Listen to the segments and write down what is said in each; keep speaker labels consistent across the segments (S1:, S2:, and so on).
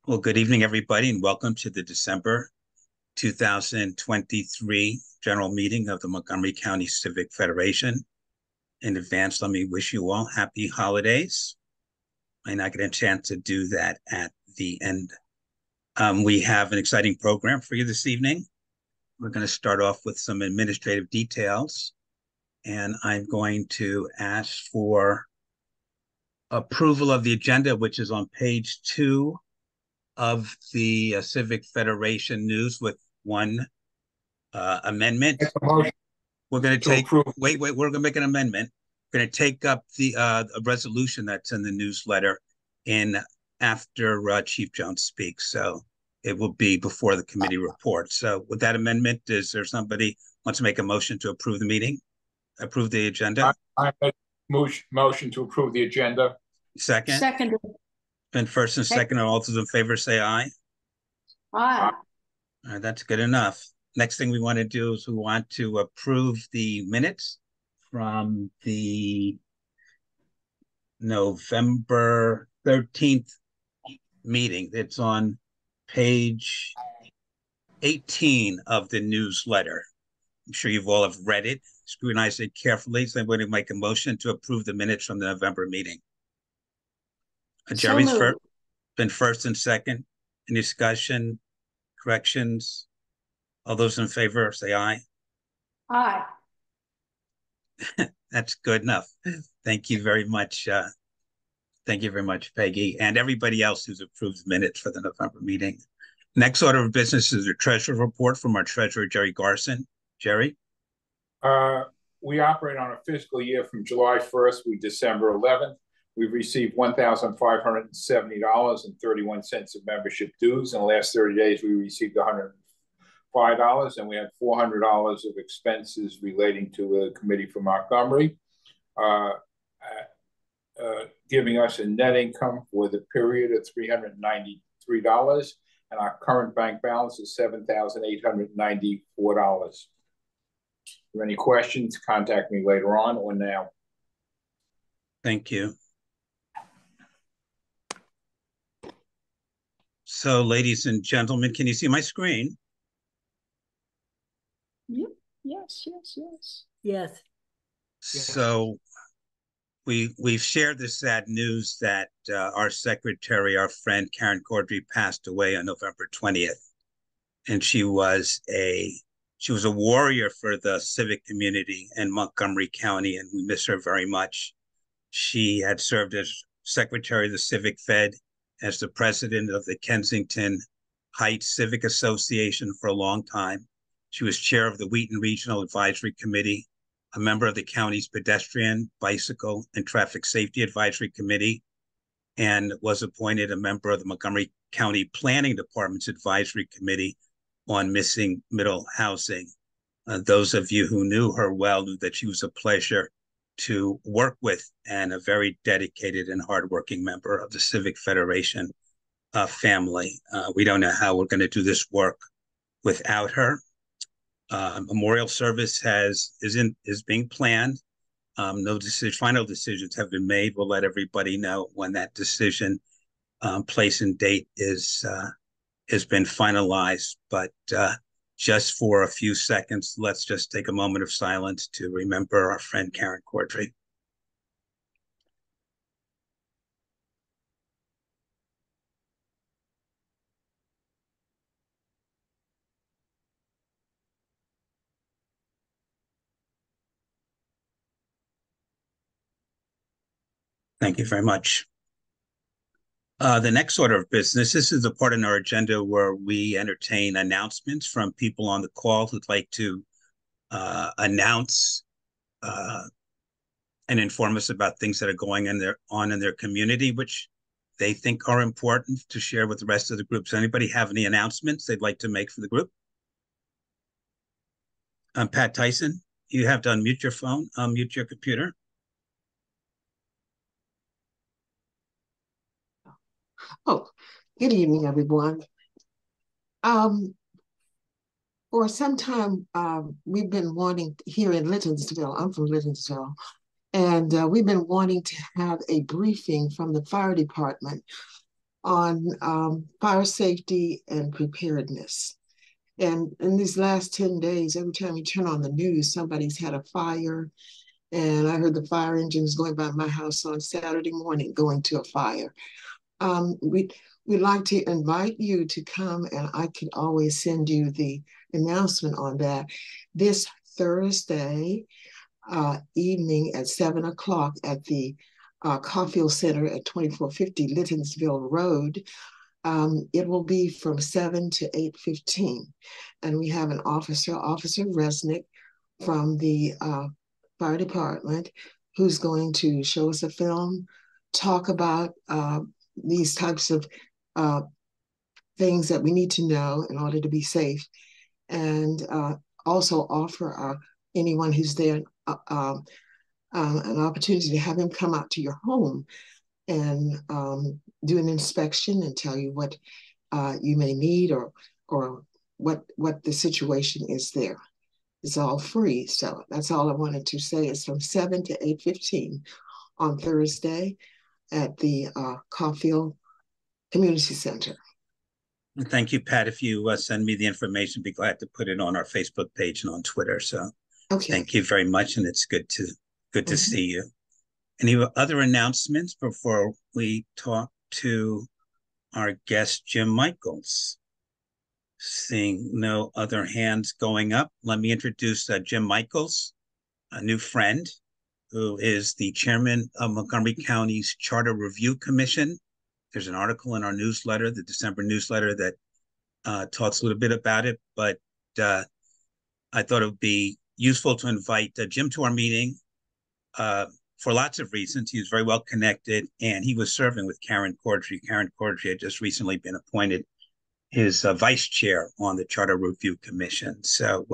S1: Well, good evening, everybody, and welcome to the December 2023 General Meeting of the Montgomery County Civic Federation. In advance, let me wish you all happy holidays. I not get a chance to do that at the end. We have an exciting program for you this evening. We're going to start off with some administrative details, and I'm going to ask for approval of the agenda, which is on page 2 of the Civic Federation News with one amendment.
S2: Make a motion
S1: We're going to
S2: to
S1: take,
S2: approve.
S1: we're going to make an amendment. We're going to take up the a resolution that's in the newsletter in after Chief Jones speaks. So it will be before the committee report. So with that amendment, is there somebody wants to make a motion to approve the meeting, approve the agenda?
S2: I make motion to approve the agenda.
S1: Second?
S3: Second.
S1: And first and second, all those in favor say aye.
S3: Aye.
S1: All right, that's good enough. Next thing we want to do is we want to approve the minutes from the November 13th meeting. It's on page 18 of the newsletter. I'm sure you've all have read it, scrutinized it carefully. So I'm going to make a motion to approve the minutes from the November meeting. Jerry's been first and second. Any discussion, corrections? All those in favor say aye.
S3: Aye.
S1: That's good enough. Thank you very much. Thank you very much, Peggy, and everybody else who's approved minutes for the November meeting. Next order of business is the treasurer report from our treasurer, Jerry Garson. Jerry?
S2: We operate on a fiscal year from July 1st through December 11th. We've received $1,570.31 of membership dues. In the last 30 days, we received $105, and we had $400 of expenses relating to a committee for Montgomery, giving us a net income for the period of $393, and our current bank balance is $7,894. If you have any questions, contact me later on or now.
S1: Thank you. So, ladies and gentlemen, can you see my screen?
S3: Yep. Yes, yes, yes.
S4: Yes.
S1: So we've shared the sad news that our secretary, our friend Karen Cordry, passed away on November 20th. And she was a warrior for the civic community in Montgomery County, and we miss her very much. She had served as secretary of the Civic Fed, as the president of the Kensington Heights Civic Association for a long time. She was chair of the Wheaton Regional Advisory Committee, a member of the county's Pedestrian, Bicycle, and Traffic Safety Advisory Committee, and was appointed a member of the Montgomery County Planning Department's Advisory Committee on Missing Middle Housing. Those of you who knew her well knew that she was a pleasure to work with and a very dedicated and hardworking member of the Civic Federation family. We don't know how we're going to do this work without her. Memorial service is being planned. No final decisions have been made. We'll let everybody know when that decision, place and date has been finalized. But just for a few seconds, let's just take a moment of silence to remember our friend Karen Cordry. Thank you very much. The next order of business, this is the part in our agenda where we entertain announcements from people on the call who'd like to announce and inform us about things that are going on in their community, which they think are important to share with the rest of the group. Does anybody have any announcements they'd like to make for the group? Pat Tyson, you have to unmute your phone, unmute your computer.
S4: Oh, good evening, everyone. For some time, we've been wanting here in Littonsville, I'm from Littonsville, and we've been wanting to have a briefing from the fire department on fire safety and preparedness. And in these last 10 days, every time you turn on the news, somebody's had a fire. And I heard the fire engines going by my house on Saturday morning going to a fire. We'd like to invite you to come, and I could always send you the announcement on that. This Thursday evening at 7 o'clock at the Caulfield Center at 2450 Littonsville Road. It will be from 7 to 8:15. And we have an Officer Resnick from the fire department who's going to show us a film, talk about these types of things that we need to know in order to be safe, and also offer anyone who's there an opportunity to have him come out to your home and do an inspection and tell you what you may need or what the situation is there. It's all free. So that's all I wanted to say. It's from 7 to 8:15 on Thursday at the Caulfield Community Center.
S1: Thank you, Pat. If you send me the information, I'd be glad to put it on our Facebook page and on Twitter. So
S4: okay.
S1: Thank you very much, and it's good to see you. Any other announcements before we talk to our guest, Jim Michaels? Seeing no other hands going up, let me introduce Jim Michaels, a new friend who is the chairman of Montgomery County's Charter Review Commission. There's an article in our newsletter, the December newsletter, that talks a little bit about it, but I thought it would be useful to invite Jim to our meeting for lots of reasons. He was very well connected, and he was serving with Karen Cordry. Karen Cordry had just recently been appointed his vice chair on the Charter Review Commission. So,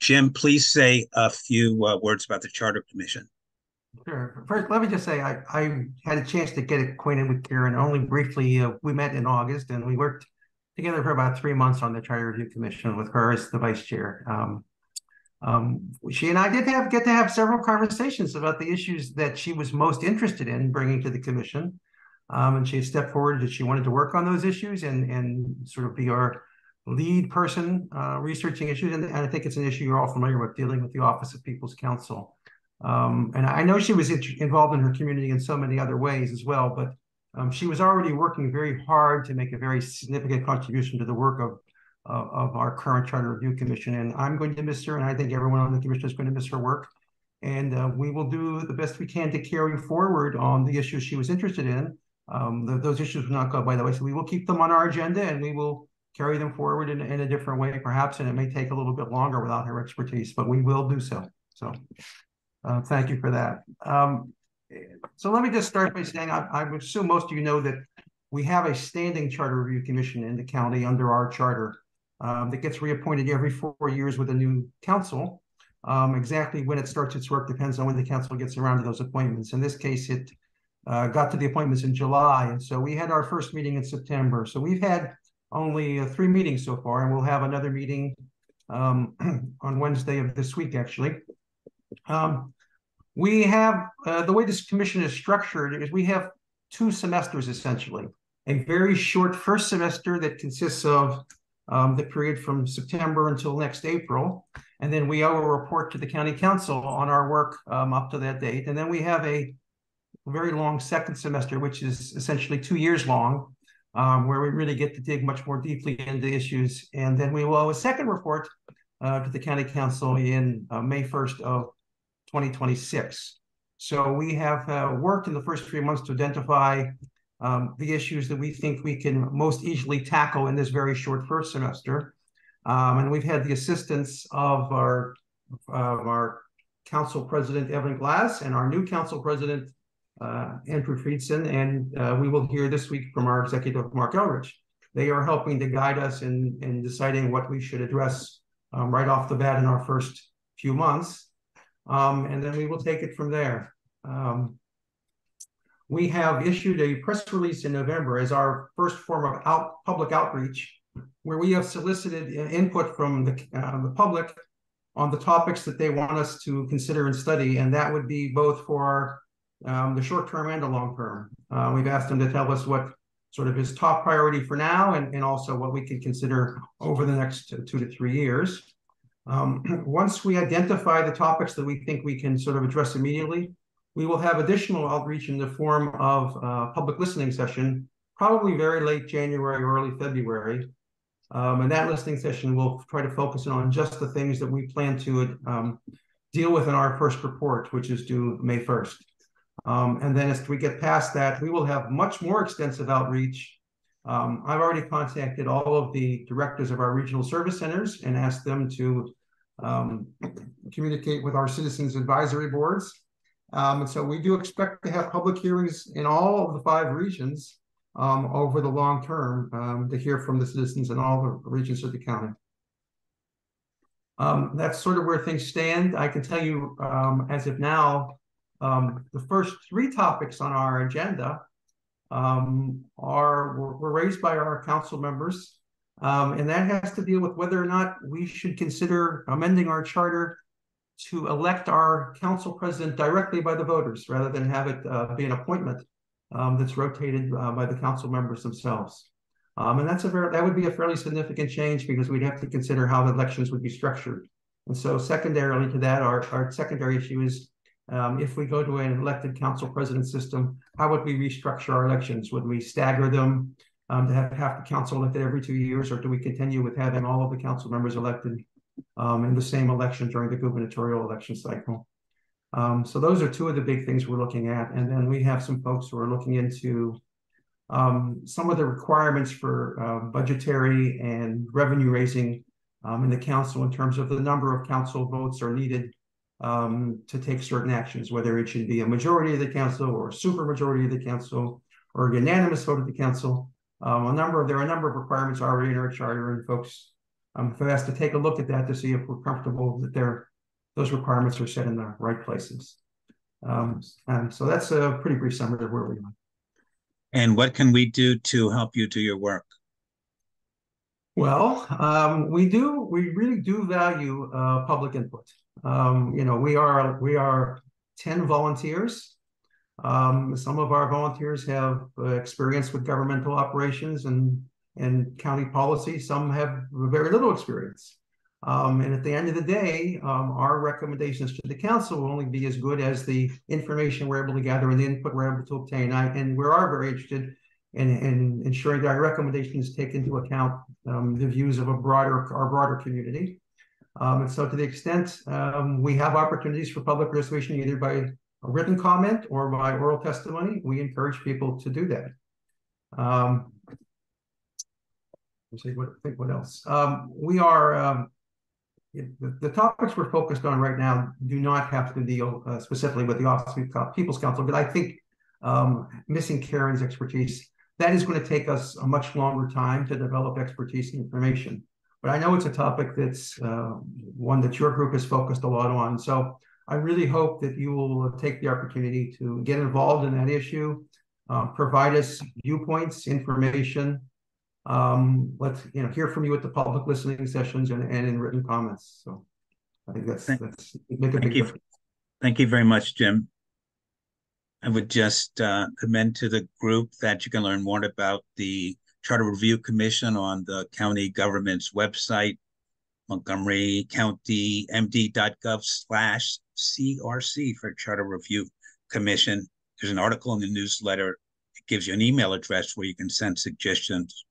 S1: Jim, please say a few words about the Charter Commission.
S5: Sure. First, let me just say I had a chance to get acquainted with Karen only briefly. We met in August, and we worked together for about 3 months on the Charter Review Commission with her as the vice chair. She and I did get to have several conversations about the issues that she was most interested in bringing to the commission. And she stepped forward that she wanted to work on those issues and sort of be our lead person researching issues. And I think it's an issue you're all familiar with, dealing with the Office of People's Counsel. And I know she was involved in her community in so many other ways as well, but she was already working very hard to make a very significant contribution to the work of our current Charter Review Commission. And I'm going to miss her, and I think everyone on the commission is going to miss her work. And we will do the best we can to carry forward on the issues she was interested in. Those issues will not go by the way, so we will keep them on our agenda, and we will carry them forward in a different way, perhaps, and it may take a little bit longer without her expertise, but we will do so. So thank you for that. So let me just start by saying, I would assume most of you know that we have a standing Charter Review Commission in the county under our charter that gets reappointed every 4 years with a new council. Exactly when it starts its work depends on when the council gets around to those appointments. In this case, it got to the appointments in July, and so we had our first meeting in September. So we've had only 3 meetings so far, and we'll have another meeting on Wednesday of this week, actually. We have, the way this commission is structured is we have 2 semesters, essentially. A very short first semester that consists of the period from September until next April. And then we owe a report to the county council on our work up to that date. And then we have a very long second semester, which is essentially 2 years long, where we really get to dig much more deeply into issues. And then we will owe a second report to the county council in May 1st of 2026. So we have worked in the first 3 months to identify the issues that we think we can most easily tackle in this very short first semester. And we've had the assistance of our council president, Evan Glass, and our new council president, Andrew Friedson, and we will hear this week from our executive, Mark Elrich. They are helping to guide us in deciding what we should address right off the bat in our first few months. And then we will take it from there. We have issued a press release in November as our first form of public outreach, where we have solicited input from the public on the topics that they want us to consider and study, and that would be both for the short term and the long term. We've asked them to tell us what sort of his top priority for now, and also what we can consider over the next 2 to 3 years. Once we identify the topics that we think we can sort of address immediately, we will have additional outreach in the form of a public listening session, probably very late January or early February. And that listening session will try to focus on just the things that we plan to deal with in our first report, which is due May 1st. And then as we get past that, we will have much more extensive outreach. I've already contacted all of the directors of our regional service centers and asked them to communicate with our citizens advisory boards. And so we do expect to have public hearings in all of the 5 regions over the long term to hear from the citizens in all the regions of the county. That's sort of where things stand. I can tell you as of now, the first 3 topics on our agenda were raised by our council members, and that has to deal with whether or not we should consider amending our charter to elect our council president directly by the voters rather than have it be an appointment that's rotated by the council members themselves. And that would be a fairly significant change because we'd have to consider how the elections would be structured. And so secondarily to that, our secondary issue is if we go to an elected council president system, how would we restructure our elections? Would we stagger them to have half the council elected every 2 years, or do we continue with having all of the council members elected in the same election during the gubernatorial election cycle? So those are 2 of the big things we're looking at. And then we have some folks who are looking into some of the requirements for budgetary and revenue raising in the council in terms of the number of council votes are needed to take certain actions, whether it should be a majority of the council or a super majority of the council or a unanimous vote of the council. There are a number of requirements already in our charter, and folks have asked to take a look at that to see if we're comfortable that those requirements are set in the right places. And so that's a pretty brief summary of where we are.
S1: And what can we do to help you do your work?
S5: Well, we really do value public input. We are 10 volunteers. Some of our volunteers have experience with governmental operations and county policy. Some have very little experience. And at the end of the day, our recommendations to the council will only be as good as the information we're able to gather and the input we're able to obtain. And we are very interested in ensuring that our recommendations take into account the views of our broader community. And so to the extent we have opportunities for public participation, either by a written comment or by oral testimony, we encourage people to do that. Let's see, what else? We are, the topics we're focused on right now do not have to deal specifically with the Office of People's Counsel, but I think missing Karen's expertise, that is going to take us a much longer time to develop expertise and information. But I know it's a topic that's one that your group is focused a lot on. So I really hope that you will take the opportunity to get involved in that issue, provide us viewpoints, information. Let's hear from you at the public listening sessions and in written comments. So I think that's make a big difference.
S1: Thank you very much, Jim. I would just commend to the group that you can learn more about the Charter Review Commission on the county government's website, Montgomery County MD.gov/CRC for Charter Review Commission. There's an article in the newsletter. It gives you an email address where you can send suggestions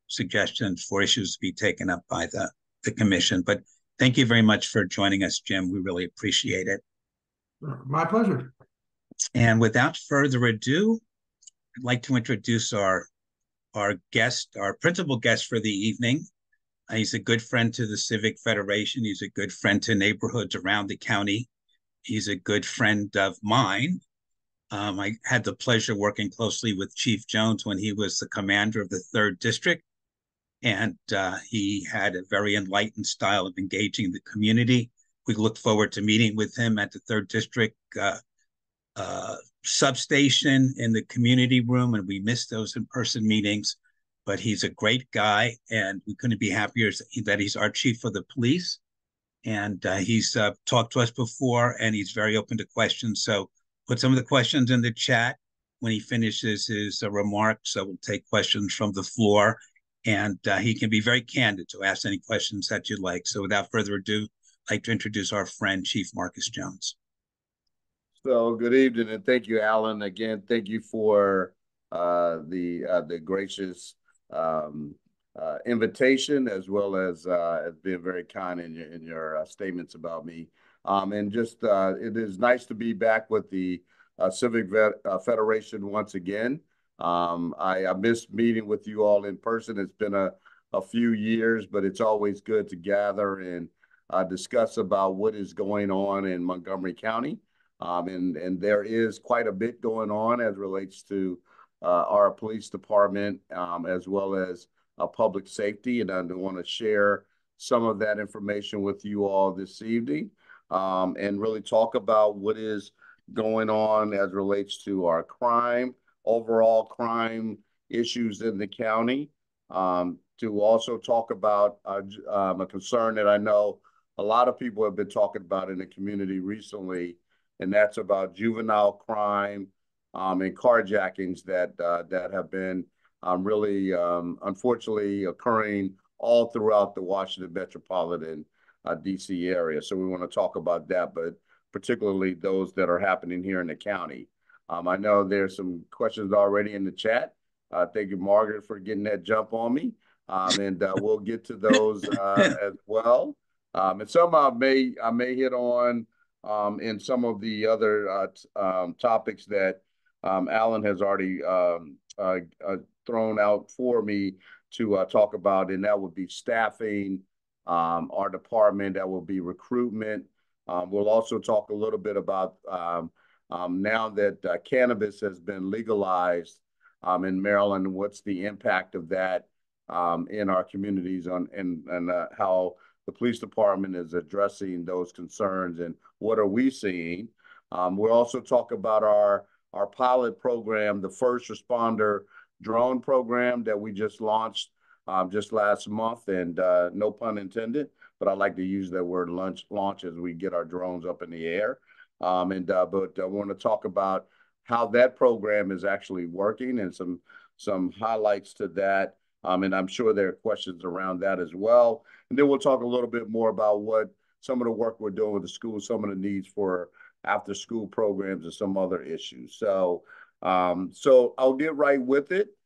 S1: for issues to be taken up by the commission. But thank you very much for joining us, Jim. We really appreciate it.
S5: My pleasure.
S1: And without further ado, I'd like to introduce our guest, our principal guest for the evening. He's a good friend to the Civic Federation. He's a good friend to neighborhoods around the county. He's a good friend of mine. I had the pleasure working closely with Chief Jones when he was the commander of the 3rd District. And he had a very enlightened style of engaging the community. We look forward to meeting with him at the 3rd District substation in the community room, and we miss those in-person meetings. But he's a great guy, and we couldn't be happier that he's our chief of the police. And he's talked to us before, and he's very open to questions. So put some of the questions in the chat when he finishes his remarks. We'll take questions from the floor, and he can be very candid to ask any questions that you'd like. So without further ado, I'd like to introduce our friend, Chief Marcus Jones.
S6: So good evening, and thank you, Alan. Again, thank you for the gracious invitation, as well as being very kind in your statements about me. And just it is nice to be back with the Civic Federation once again. I missed meeting with you all in person. It's been a few years, but it's always good to gather and discuss about what is going on in Montgomery County. And there is quite a bit going on as relates to our police department, as well as public safety. And I want to share some of that information with you all this evening, and really talk about what is going on as relates to our crime, overall crime issues in the county. To also talk about a concern that I know a lot of people have been talking about in the community recently, and that's about juvenile crime and carjackings that have been really unfortunately occurring all throughout the Washington metropolitan DC area. So we want to talk about that, but particularly those that are happening here in the county. I know there's some questions already in the chat. Thank you, Margaret, for getting that jump on me. And we'll get to those as well. And some I may hit on in some of the other topics that Alan has already thrown out for me to talk about, and that would be staffing our department, that will be recruitment. We'll also talk a little bit about now that cannabis has been legalized in Maryland, what's the impact of that in our communities and how the police department is addressing those concerns and what are we seeing. We'll also talk about our pilot program, the first responder drone program that we just launched just last month, and no pun intended, but I like to use that word launch as we get our drones up in the air. But I want to talk about how that program is actually working and some highlights to that. And I'm sure there are questions around that as well. And then we'll talk a little bit more about what some of the work we're doing with the school, some of the needs for after school programs and some other issues. So I'll get right with it.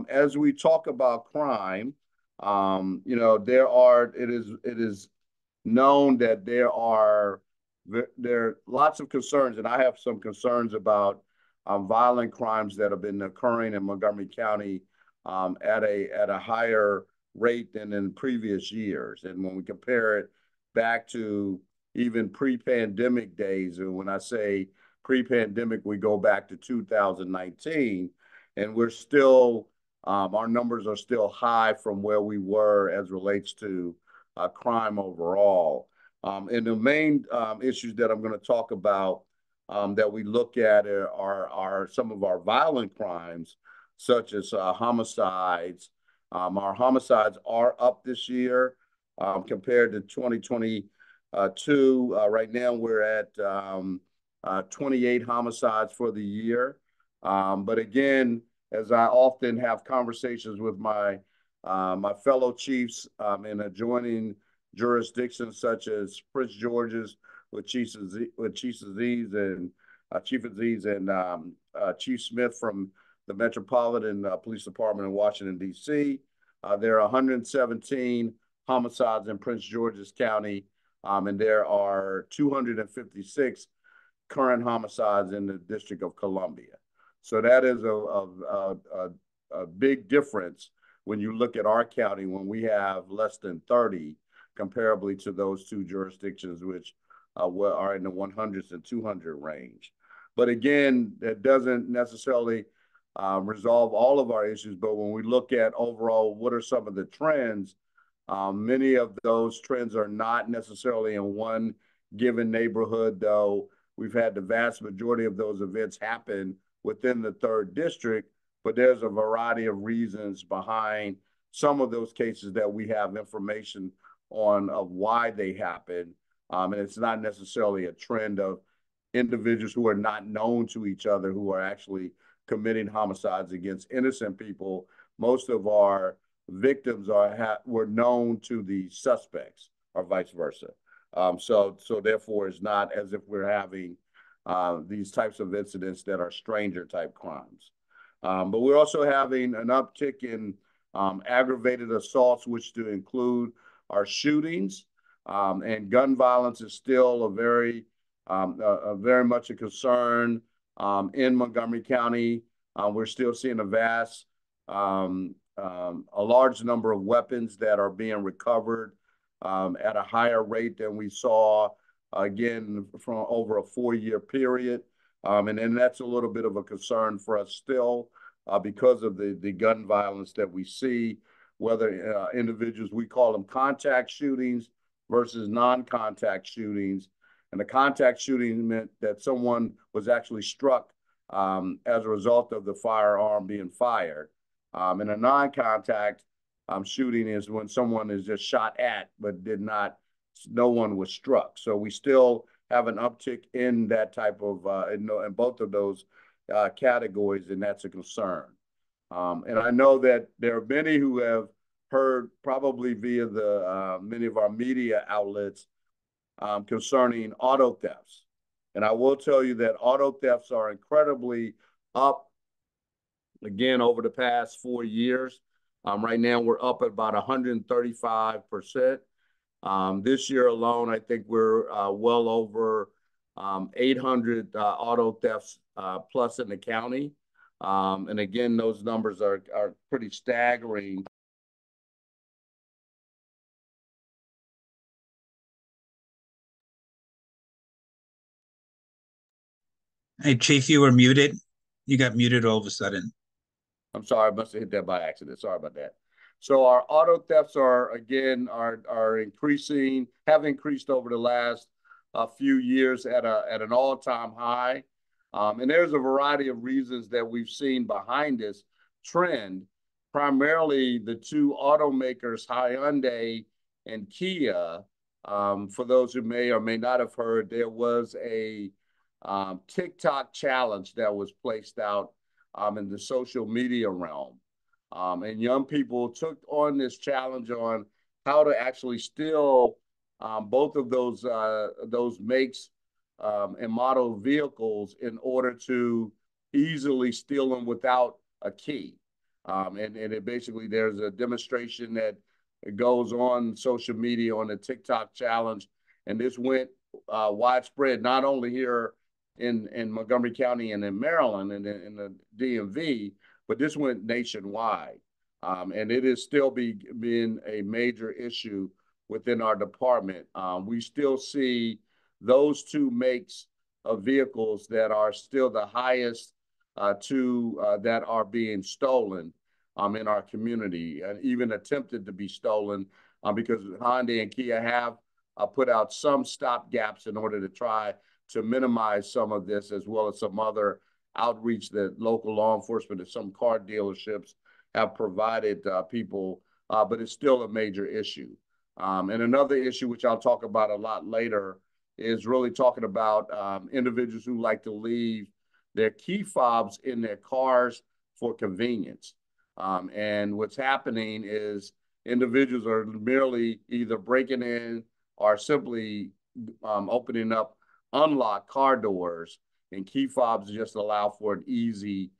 S6: As we talk about crime, it is known that there are lots of concerns, and I have some concerns about violent crimes that have been occurring in Montgomery County at a higher rate than in previous years. And when we compare it back to even pre-pandemic days, and when I say pre-pandemic, we go back to 2019, and we're still, our numbers are still high from where we were as relates to crime overall. And the main issues that I'm going to talk about that we look at are some of our violent crimes, such as homicides. Our homicides are up this year compared to 2022. Right now, we're at 28 homicides for the year. But again, as I often have conversations with my fellow chiefs in adjoining jurisdictions such as Prince George's with Chief Aziz and Chief Smith from the Metropolitan Police Department in Washington, D.C. There are 117 homicides in Prince George's County, and there are 256 current homicides in the District of Columbia. So that is a big difference when you look at our county, when we have less than 30, comparably to those two jurisdictions, which are in the 100s and 200 range. But again, that doesn't necessarily resolve all of our issues. But when we look at overall, what are some of the trends? Many of those trends are not necessarily in one given neighborhood, though we've had the vast majority of those events happen within the 3rd district, but there's a variety of reasons behind some of those cases that we have information on of why they happen. And it's not necessarily a trend of individuals who are not known to each other who are actually committing homicides against innocent people. Most of our victims were known to the suspects, or vice versa. So therefore, it's not as if we're having these types of incidents that are stranger type crimes. But we're also having an uptick in aggravated assaults, which to include our shootings, and gun violence is still very much a concern in Montgomery County. We're still seeing a large number of weapons that are being recovered at a higher rate than we saw, again, from over a 4-year period. And then that's a little bit of a concern for us still because of the gun violence that we see, whether individuals, we call them contact shootings versus non-contact shootings. And the contact shooting meant that someone was actually struck as a result of the firearm being fired. And a non-contact shooting is when someone is just shot at, but no one was struck. So we still have an uptick in that type of, in both of those categories, and that's a concern. And I know that there are many who have heard, probably via many of our media outlets, concerning auto thefts. And I will tell you that auto thefts are incredibly up, again, over the past 4 years. Right now, we're up at about 135%. This year alone, I think we're well over 800 auto thefts plus in the county. And again, those numbers are pretty staggering.
S1: Hey, Chief, you were muted. You got muted all of a sudden.
S6: I'm sorry, I must have hit that by accident. Sorry about that. So our auto thefts are increasing, have increased over the last few years at an all-time high. And there's a variety of reasons that we've seen behind this trend. Primarily, the two automakers, Hyundai and Kia. For those who may or may not have heard, there was a TikTok challenge that was placed out in the social media realm. And young people took on this challenge on how to actually steal both of those makes and model vehicles in order to easily steal them without a key. And it basically, there's a demonstration that goes on social media on the TikTok challenge. And this went widespread, not only here in Montgomery County and in Maryland and in the DMV, but this went nationwide. And it is still being a major issue within our department. We still see those two makes of vehicles that are still the highest that are being stolen in our community, and even attempted to be stolen because Hyundai and Kia have put out some stop gaps in order to try to minimize some of this, as well as some other outreach that local law enforcement and some car dealerships have provided people, but it's still a major issue. And another issue, which I'll talk about a lot later, is really talking about individuals who like to leave their key fobs in their cars for convenience. And what's happening is individuals are merely either breaking in or simply opening up unlocked car doors, and key fobs just allow for an easy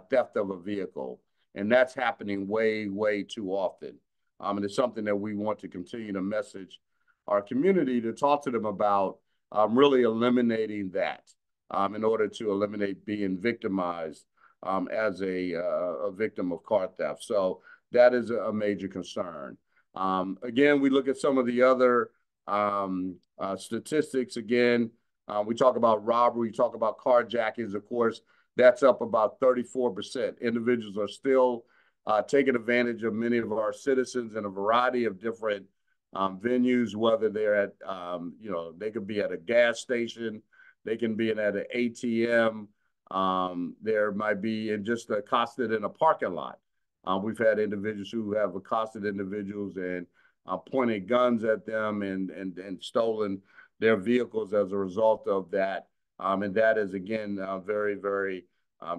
S6: theft of a vehicle. And that's happening way, way too often. And it's something that we want to continue to message our community, to talk to them about really eliminating that in order to eliminate being victimized as a victim of car theft. So that is a major concern. Again, we look at some of the other statistics. Again, we talk about robbery, we talk about carjackings, of course, that's up about 34%. Individuals are still taking advantage of many of our citizens in a variety of different venues, whether they're at, they could be at a gas station, they can be at an ATM, there might be just accosted in a parking lot. We've had individuals who have accosted individuals and pointed guns at them and stolen their vehicles as a result of that. And that is, again, very, very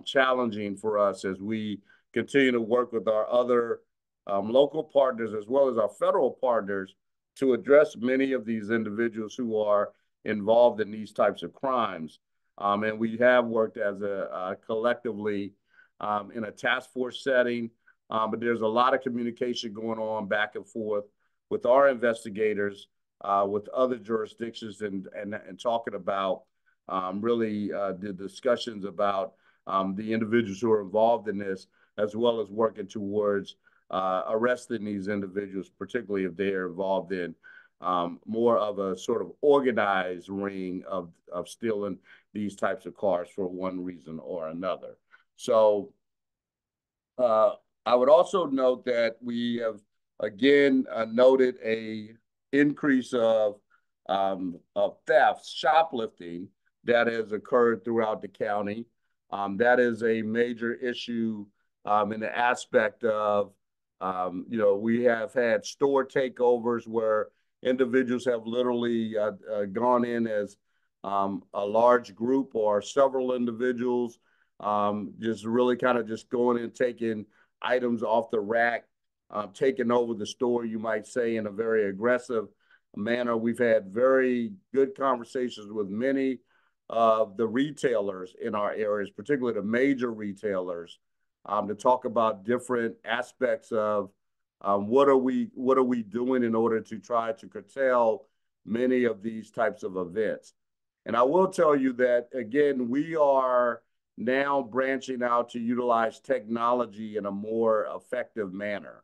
S6: challenging for us as we continue to work with our other local partners as well as our federal partners to address many of these individuals who are involved in these types of crimes. And we have worked as a collectively in a task force setting, but there's a lot of communication going on back and forth with our investigators, with other jurisdictions, and talking about really the discussions about the individuals who are involved in this, as well as working towards arresting these individuals, particularly if they are involved in more of a sort of organized ring of stealing these types of cars for one reason or another. So I would also note that we have again noted a increase of thefts, shoplifting that has occurred throughout the county. That is a major issue in the aspect of, we have had store takeovers where individuals have literally gone in as a large group or several individuals, just really kind of just going in and taking items off the rack, taking over the store, you might say, in a very aggressive manner. We've had very good conversations with many of the retailers in our areas, particularly the major retailers, to talk about different aspects of what are we doing in order to try to curtail many of these types of events. And I will tell you that, again, we are now branching out to utilize technology in a more effective manner.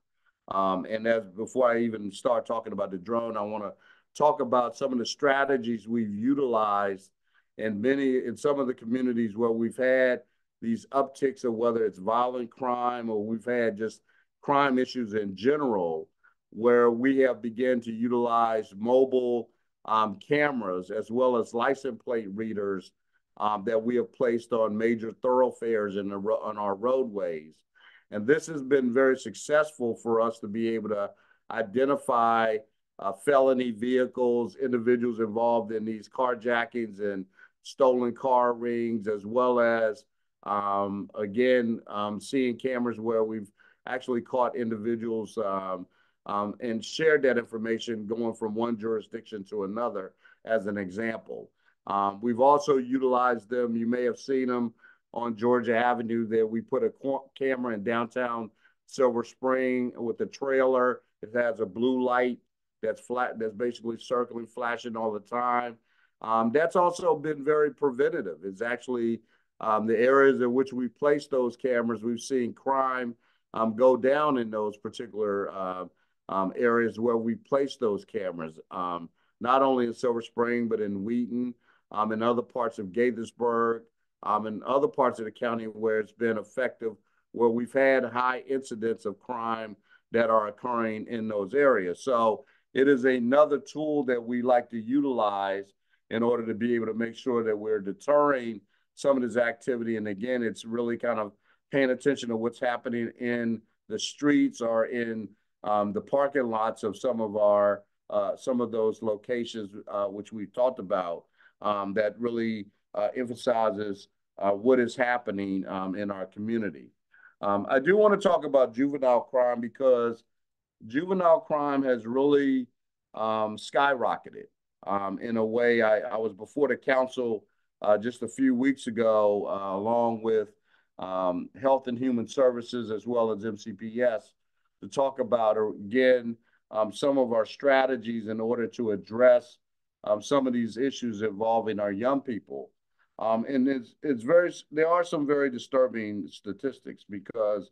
S6: And as before I even start talking about the drone, I want to talk about some of the strategies we've utilized in some of the communities where we've had these upticks of whether it's violent crime or we've had just crime issues in general, where we have begun to utilize mobile cameras as well as license plate readers that we have placed on major thoroughfares on our roadways. And this has been very successful for us to be able to identify felony vehicles, individuals involved in these carjackings and stolen car rings, as well as, seeing cameras where we've actually caught individuals and shared that information going from one jurisdiction to another, as an example. We've also utilized them. You may have seen them on Georgia Avenue there. We put a camera in downtown Silver Spring with a trailer. It has a blue light that's basically circling, flashing all the time. That's also been very preventative. It's actually the areas in which we place those cameras, we've seen crime go down in those particular areas where we place those cameras, not only in Silver Spring, but in Wheaton, in other parts of Gaithersburg, and other parts of the county where it's been effective, where we've had high incidents of crime that are occurring in those areas. So it is another tool that we like to utilize in order to be able to make sure that we're deterring some of this activity. And again, it's really kind of paying attention to what's happening in the streets or in the parking lots of some of those locations, which we've talked about, that really emphasizes what is happening in our community. I do want to talk about juvenile crime because juvenile crime has really skyrocketed. In a way, I was before the council just a few weeks ago, along with Health and Human Services as well as MCPS, to talk about, again, some of our strategies in order to address some of these issues involving our young people. And there are some very disturbing statistics because,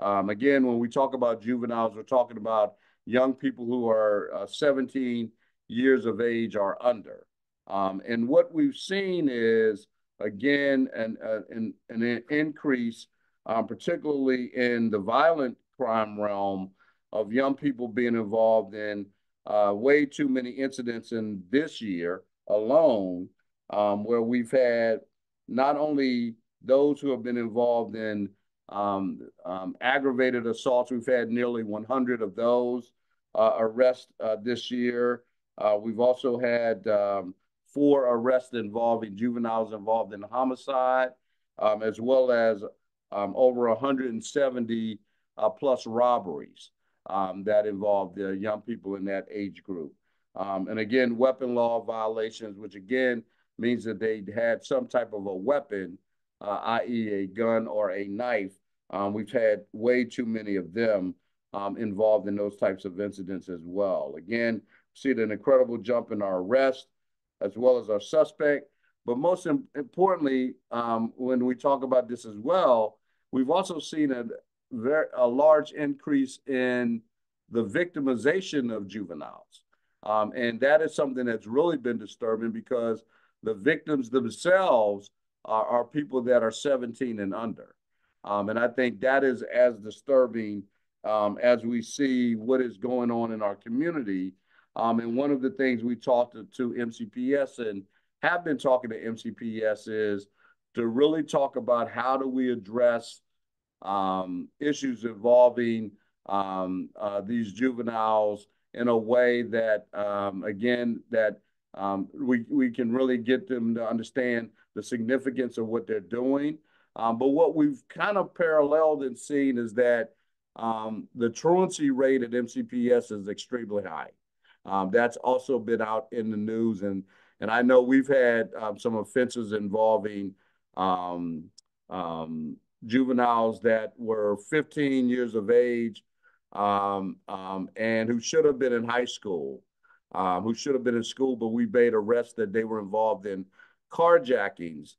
S6: again, when we talk about juveniles, we're talking about young people who are 17 years of age or under. And what we've seen is, again, an increase, particularly in the violent crime realm, of young people being involved in way too many incidents in this year alone, where we've had not only those who have been involved in aggravated assaults. We've had nearly 100 of those arrests this year. We've also had 4 arrests involving juveniles involved in homicide. as well as over 170 plus robberies that involved the young people in that age group. And again, weapon law violations, which again means that they had some type of a weapon, i.e. a gun or a knife. We've had way too many of them involved in those types of incidents as well. Again, see an incredible jump in our arrest as well as our suspect. But most importantly, when we talk about this as well, we've also seen a large increase in the victimization of juveniles. And that is something that's really been disturbing because the victims themselves are people that are 17 and under. And I think that is as disturbing as we see what is going on in our community. And one of the things we talked to MCPS and have been talking to MCPS is to really talk about how do we address issues involving these juveniles in a way that, again, that we can really get them to understand the significance of what they're doing. But what we've kind of paralleled and seen is that the truancy rate at MCPS is extremely high. That's also been out in the news, and I know we've had some offenses involving juveniles that were 15 years of age and who should have been in high school, who should have been in school, but we made arrests that they were involved in carjackings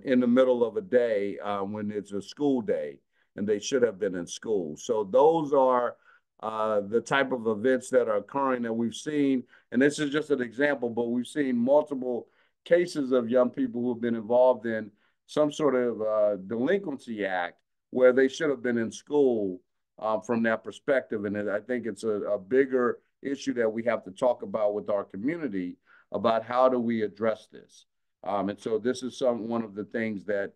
S6: in the middle of a day when it's a school day, and they should have been in school. So those are the type of events that are occurring that we've seen. And this is just an example, but we've seen multiple cases of young people who have been involved in some sort of delinquency act where they should have been in school from that perspective. And I think it's a bigger issue that we have to talk about with our community about how do we address this. And so this is one of the things that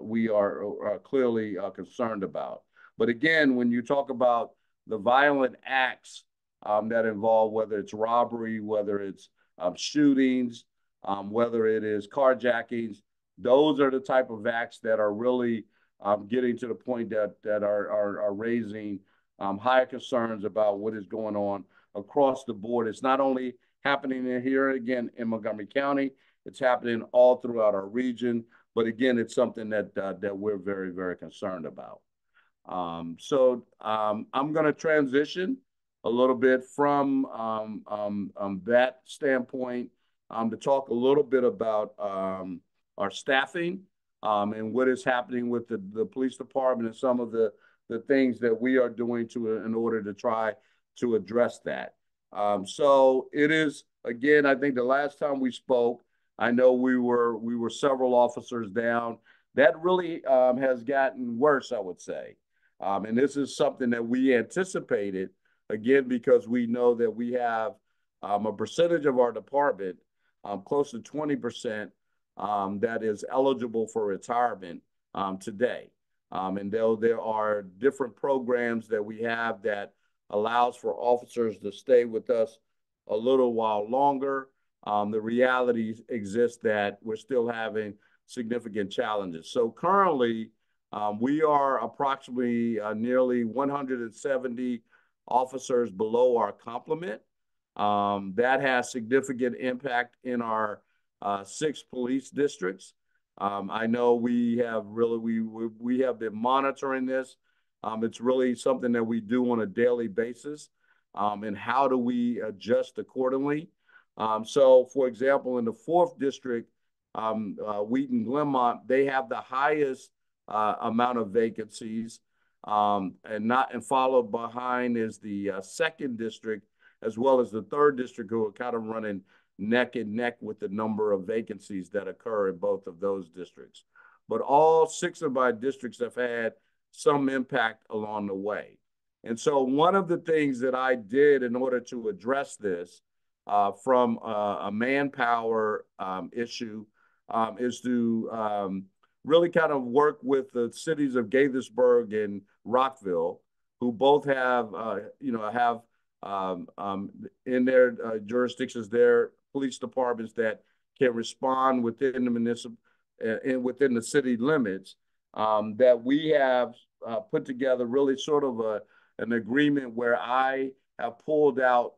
S6: we are clearly concerned about. But again, when you talk about the violent acts that involve, whether it's robbery, whether it's shootings, whether it is carjackings, those are the type of acts that are really getting to the point that are raising higher concerns about what is going on across the board. It's not only happening here again in Montgomery County, it's happening all throughout our region. But again, it's something that we're very, very concerned about. So I'm going to transition a little bit from that standpoint to talk a little bit about our staffing and what is happening with the police department and some of the things that we are doing in order to try to address that. So it is, again, I think the last time we spoke, I know we were several officers down. That really has gotten worse, I would say. And this is something that we anticipated, again, because we know that we have a percentage of our department, close to 20%, that is eligible for retirement today. And though there are different programs that we have that allows for officers to stay with us a little while longer, the reality exists that we're still having significant challenges. So currently, we are approximately nearly 170 officers below our complement. That has significant impact in our 6 police districts. I know we have been monitoring this. It's really something that we do on a daily basis. And how do we adjust accordingly? So, for example, in the 4th district, Wheaton Glenmont, they have the highest amount of vacancies, and followed behind is the 2nd district, as well as the 3rd district, who are kind of running neck and neck with the number of vacancies that occur in both of those districts. But all 6 of my districts have had some impact along the way. And so one of the things that I did in order to address this from a manpower issue is to really kind of work with the cities of Gaithersburg and Rockville, who both have, in their jurisdictions, their police departments that can respond within the and within the city limits, that we have put together really sort of an agreement where I have pulled out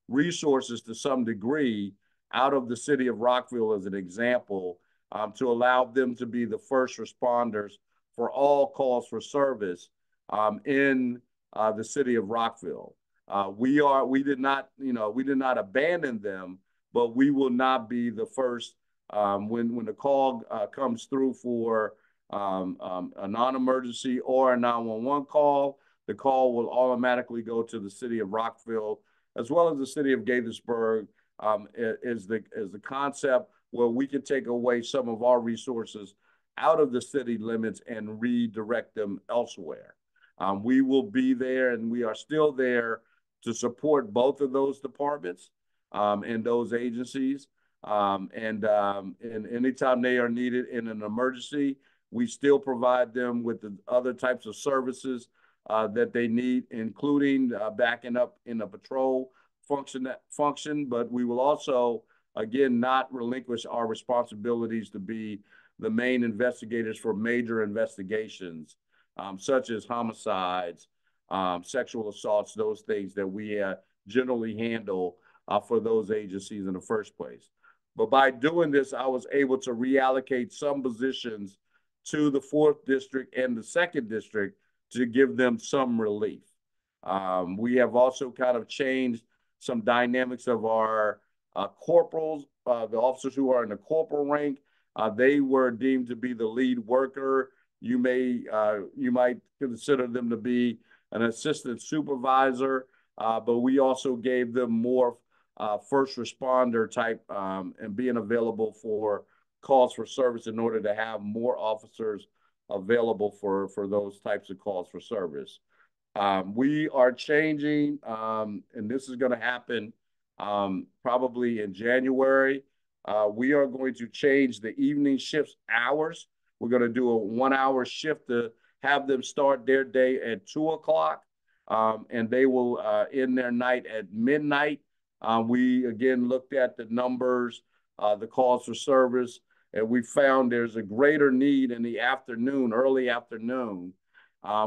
S6: resources to some degree out of the city of Rockville as an example, to allow them to be the first responders for all calls for service in the city of Rockville. We did not abandon them, but we will not be the first when the call comes through for a non-emergency or a 911 call. The call will automatically go to the city of Rockville as well as the city of Gaithersburg. Is the concept where we can take away some of our resources out of the city limits and redirect them elsewhere. We will be there, and we are still there to support both of those departments and those agencies. And anytime they are needed in an emergency, we still provide them with the other types of services that they need, including backing up in a patrol function. But we will also, again, not relinquish our responsibilities to be the main investigators for major investigations, such as homicides, sexual assaults, those things that we generally handle for those agencies in the first place. But by doing this, I was able to reallocate some positions to the 4th district and the 2nd district to give them some relief. We have also kind of changed some dynamics of our corporals, the officers who are in the corporal rank. They were deemed to be the lead worker. You might consider them to be an assistant supervisor, but we also gave them more first responder type and being available for calls for service in order to have more officers available for those types of calls for service. We are changing, and this is going to happen probably in January. We are going to change the evening shifts hours. We're going to do a 1-hour shift to have them start their day at 2 o'clock, and they will end their night at midnight. We, again, looked at the numbers, the calls for service, and we found there's a greater need in the afternoon, early afternoon,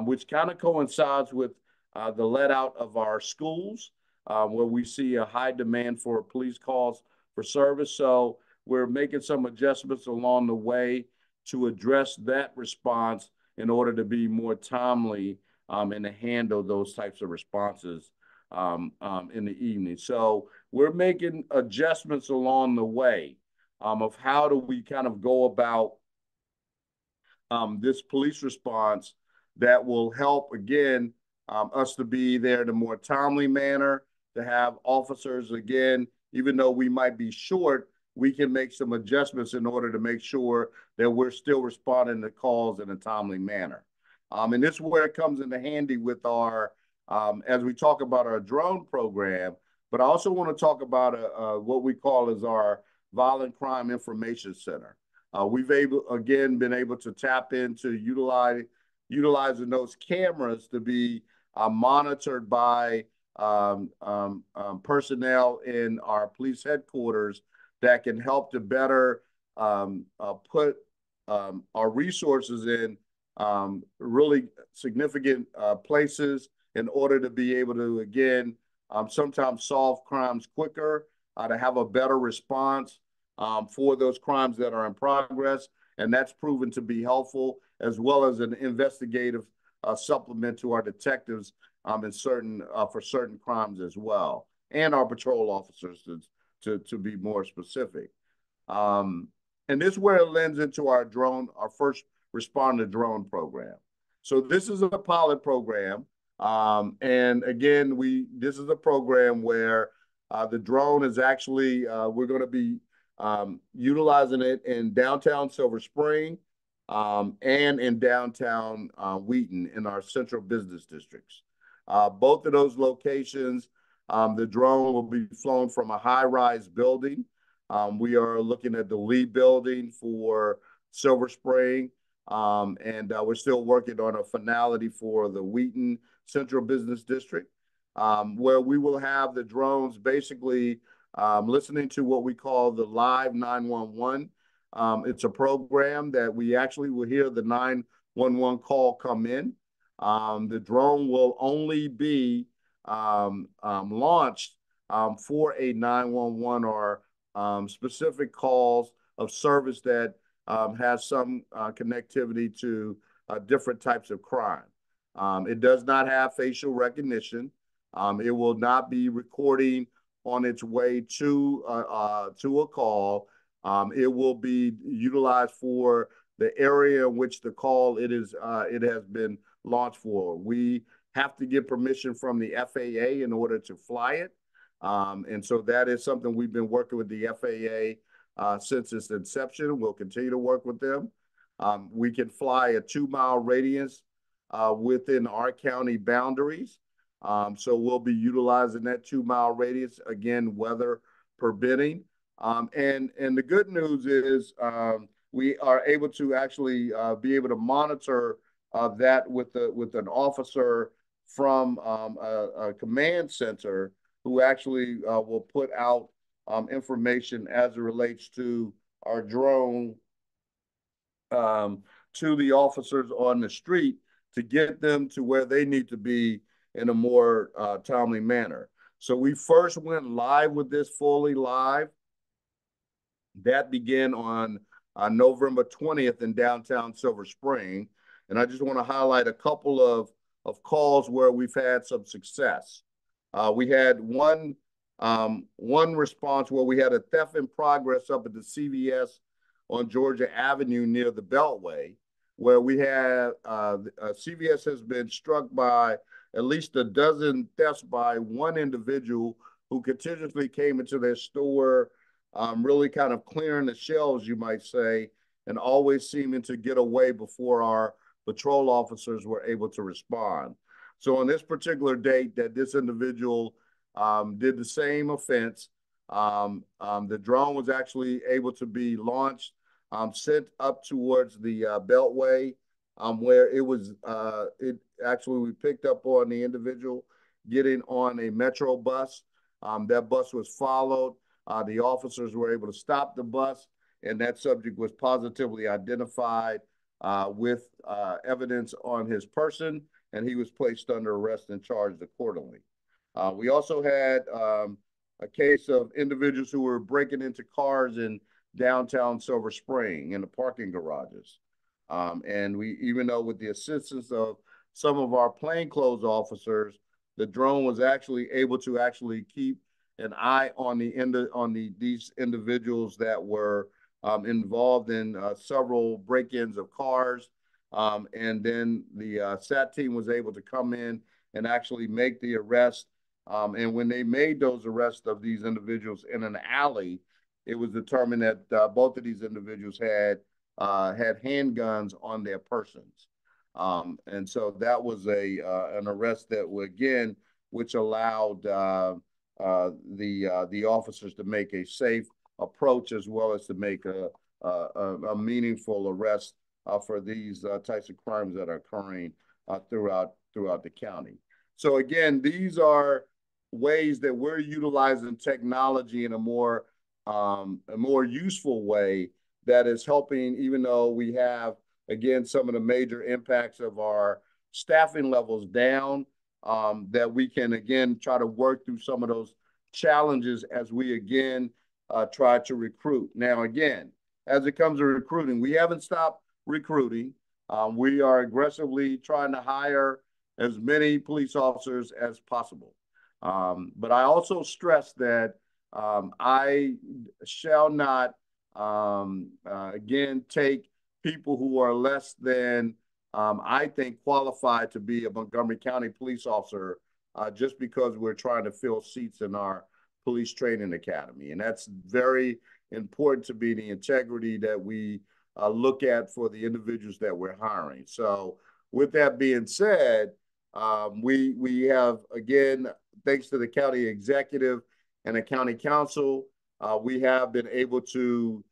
S6: which kind of coincides with the let out of our schools, where we see a high demand for police calls for service. So we're making some adjustments along the way to address that response in order to be more timely and to handle those types of responses in the evening. So we're making adjustments along the way of how do we kind of go about this police response that will help, again, us to be there in a more timely manner, to have officers, again, even though we might be short, we can make some adjustments in order to make sure that we're still responding to calls in a timely manner. And this is where it comes into handy with our, as we talk about our drone program, but I also want to talk about what we call as our Violent Crime Information Center. We've been able to tap into utilizing those cameras to be monitored by personnel in our police headquarters that can help to better put our resources in really significant places in order to be able to, again, sometimes solve crimes quicker, to have a better response for those crimes that are in progress. And that's proven to be helpful, as well as an investigative supplement to our detectives for certain crimes as well, and our patrol officers to be more specific. And this is where it lends into our first responder drone program. So this is a pilot program. And again, this is a program where the drone is actually, we're going to be utilizing it in downtown Silver Spring and in downtown Wheaton in our central business districts. Both of those locations, the drone will be flown from a high-rise building. We are looking at the Lee building for Silver Spring, and we're still working on a finality for the Wheaton Central Business District, where we will have the drones basically listening to what we call the live 911 It's a program that we actually will hear the 911 call come in. The drone will only be launched for a 911 or specific calls of service that has some connectivity to different types of crime. It does not have facial recognition. It will not be recording on its way to a call. It will be utilized for the area in which the call it has been launched for. We have to get permission from the FAA in order to fly it. And so that is something we've been working with the FAA since its inception. We'll continue to work with them. We can fly a 2-mile radius within our county boundaries. So we'll be utilizing that 2-mile radius, again, weather permitting. And the good news is we are able to actually be able to monitor that with an officer from a command center who actually will put out information as it relates to our drone to the officers on the street to get them to where they need to be in a more timely manner. So we first went live with this fully live. That began on November 20th in downtown Silver Spring. And I just want to highlight a couple of calls where we've had some success. We had one response where we had a theft in progress up at the CVS on Georgia Avenue near the Beltway, where we had CVS has been struck by at least a dozen thefts by one individual who continuously came into their store, really kind of clearing the shelves, you might say, and always seeming to get away before our patrol officers were able to respond. So on this particular date that this individual did the same offense, the drone was actually able to be launched, sent up towards the Beltway, where we picked up on the individual getting on a Metro bus. That bus was followed. The officers were able to stop the bus, and that subject was positively identified with evidence on his person, and he was placed under arrest and charged accordingly. We also had a case of individuals who were breaking into cars in downtown Silver Spring in the parking garages. And we, even though with the assistance of some of our plainclothes officers, the drone was actually able to keep an eye on these individuals that were involved in several break-ins of cars. And then the SAT team was able to come in and actually make the arrest. And when they made those arrests of these individuals in an alley, it was determined that both of these individuals had handguns on their persons. And so that was an arrest that, which allowed the officers to make a safe approach as well as to make a meaningful arrest for these types of crimes that are occurring throughout the county. So again, these are ways that we're utilizing technology in a more useful way that is helping, even though we have, again, some of the major impacts of our staffing levels down, that we can, again, try to work through some of those challenges as we, again, try to recruit. Now, again, as it comes to recruiting, we haven't stopped recruiting. We are aggressively trying to hire as many police officers as possible. But I also stress that I shall not, again, take people who are less than, I think, qualified to be a Montgomery County police officer just because we're trying to fill seats in our police training academy. And that's very important to be the integrity that we look at for the individuals that we're hiring. So with that being said, we have, again, thanks to the county executive and the county council, we have been able to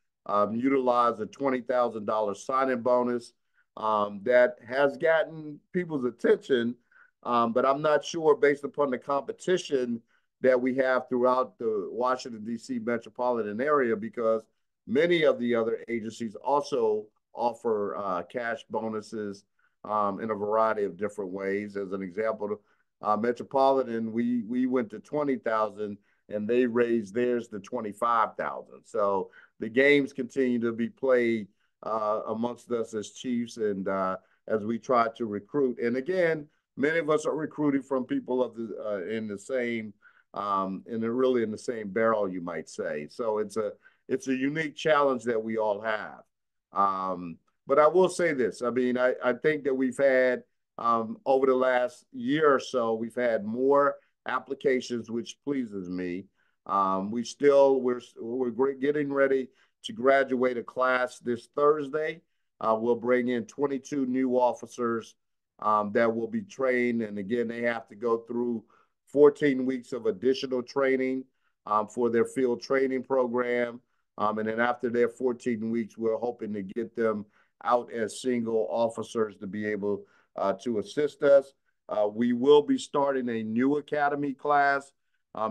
S6: utilize a $20,000 sign-in bonus that has gotten people's attention, but I'm not sure, based upon the competition that we have throughout the Washington, D.C. metropolitan area, because many of the other agencies also offer cash bonuses in a variety of different ways. As an example, Metropolitan, we went to 20,000 and they raised theirs to 25,000. So the games continue to be played amongst us as chiefs and as we try to recruit. And again, many of us are recruiting from people of the in the same and they're really in the same barrel, you might say. So it's a unique challenge that we all have. But I will say this. I mean, I think that we've had over the last year or so, we've had more applications, which pleases me. We're getting ready to graduate a class this Thursday. We'll bring in 22 new officers that will be trained. And again, they have to go through 14 weeks of additional training for their field training program. And then after their 14 weeks, we're hoping to get them out as single officers to be able to assist us. We will be starting a new academy class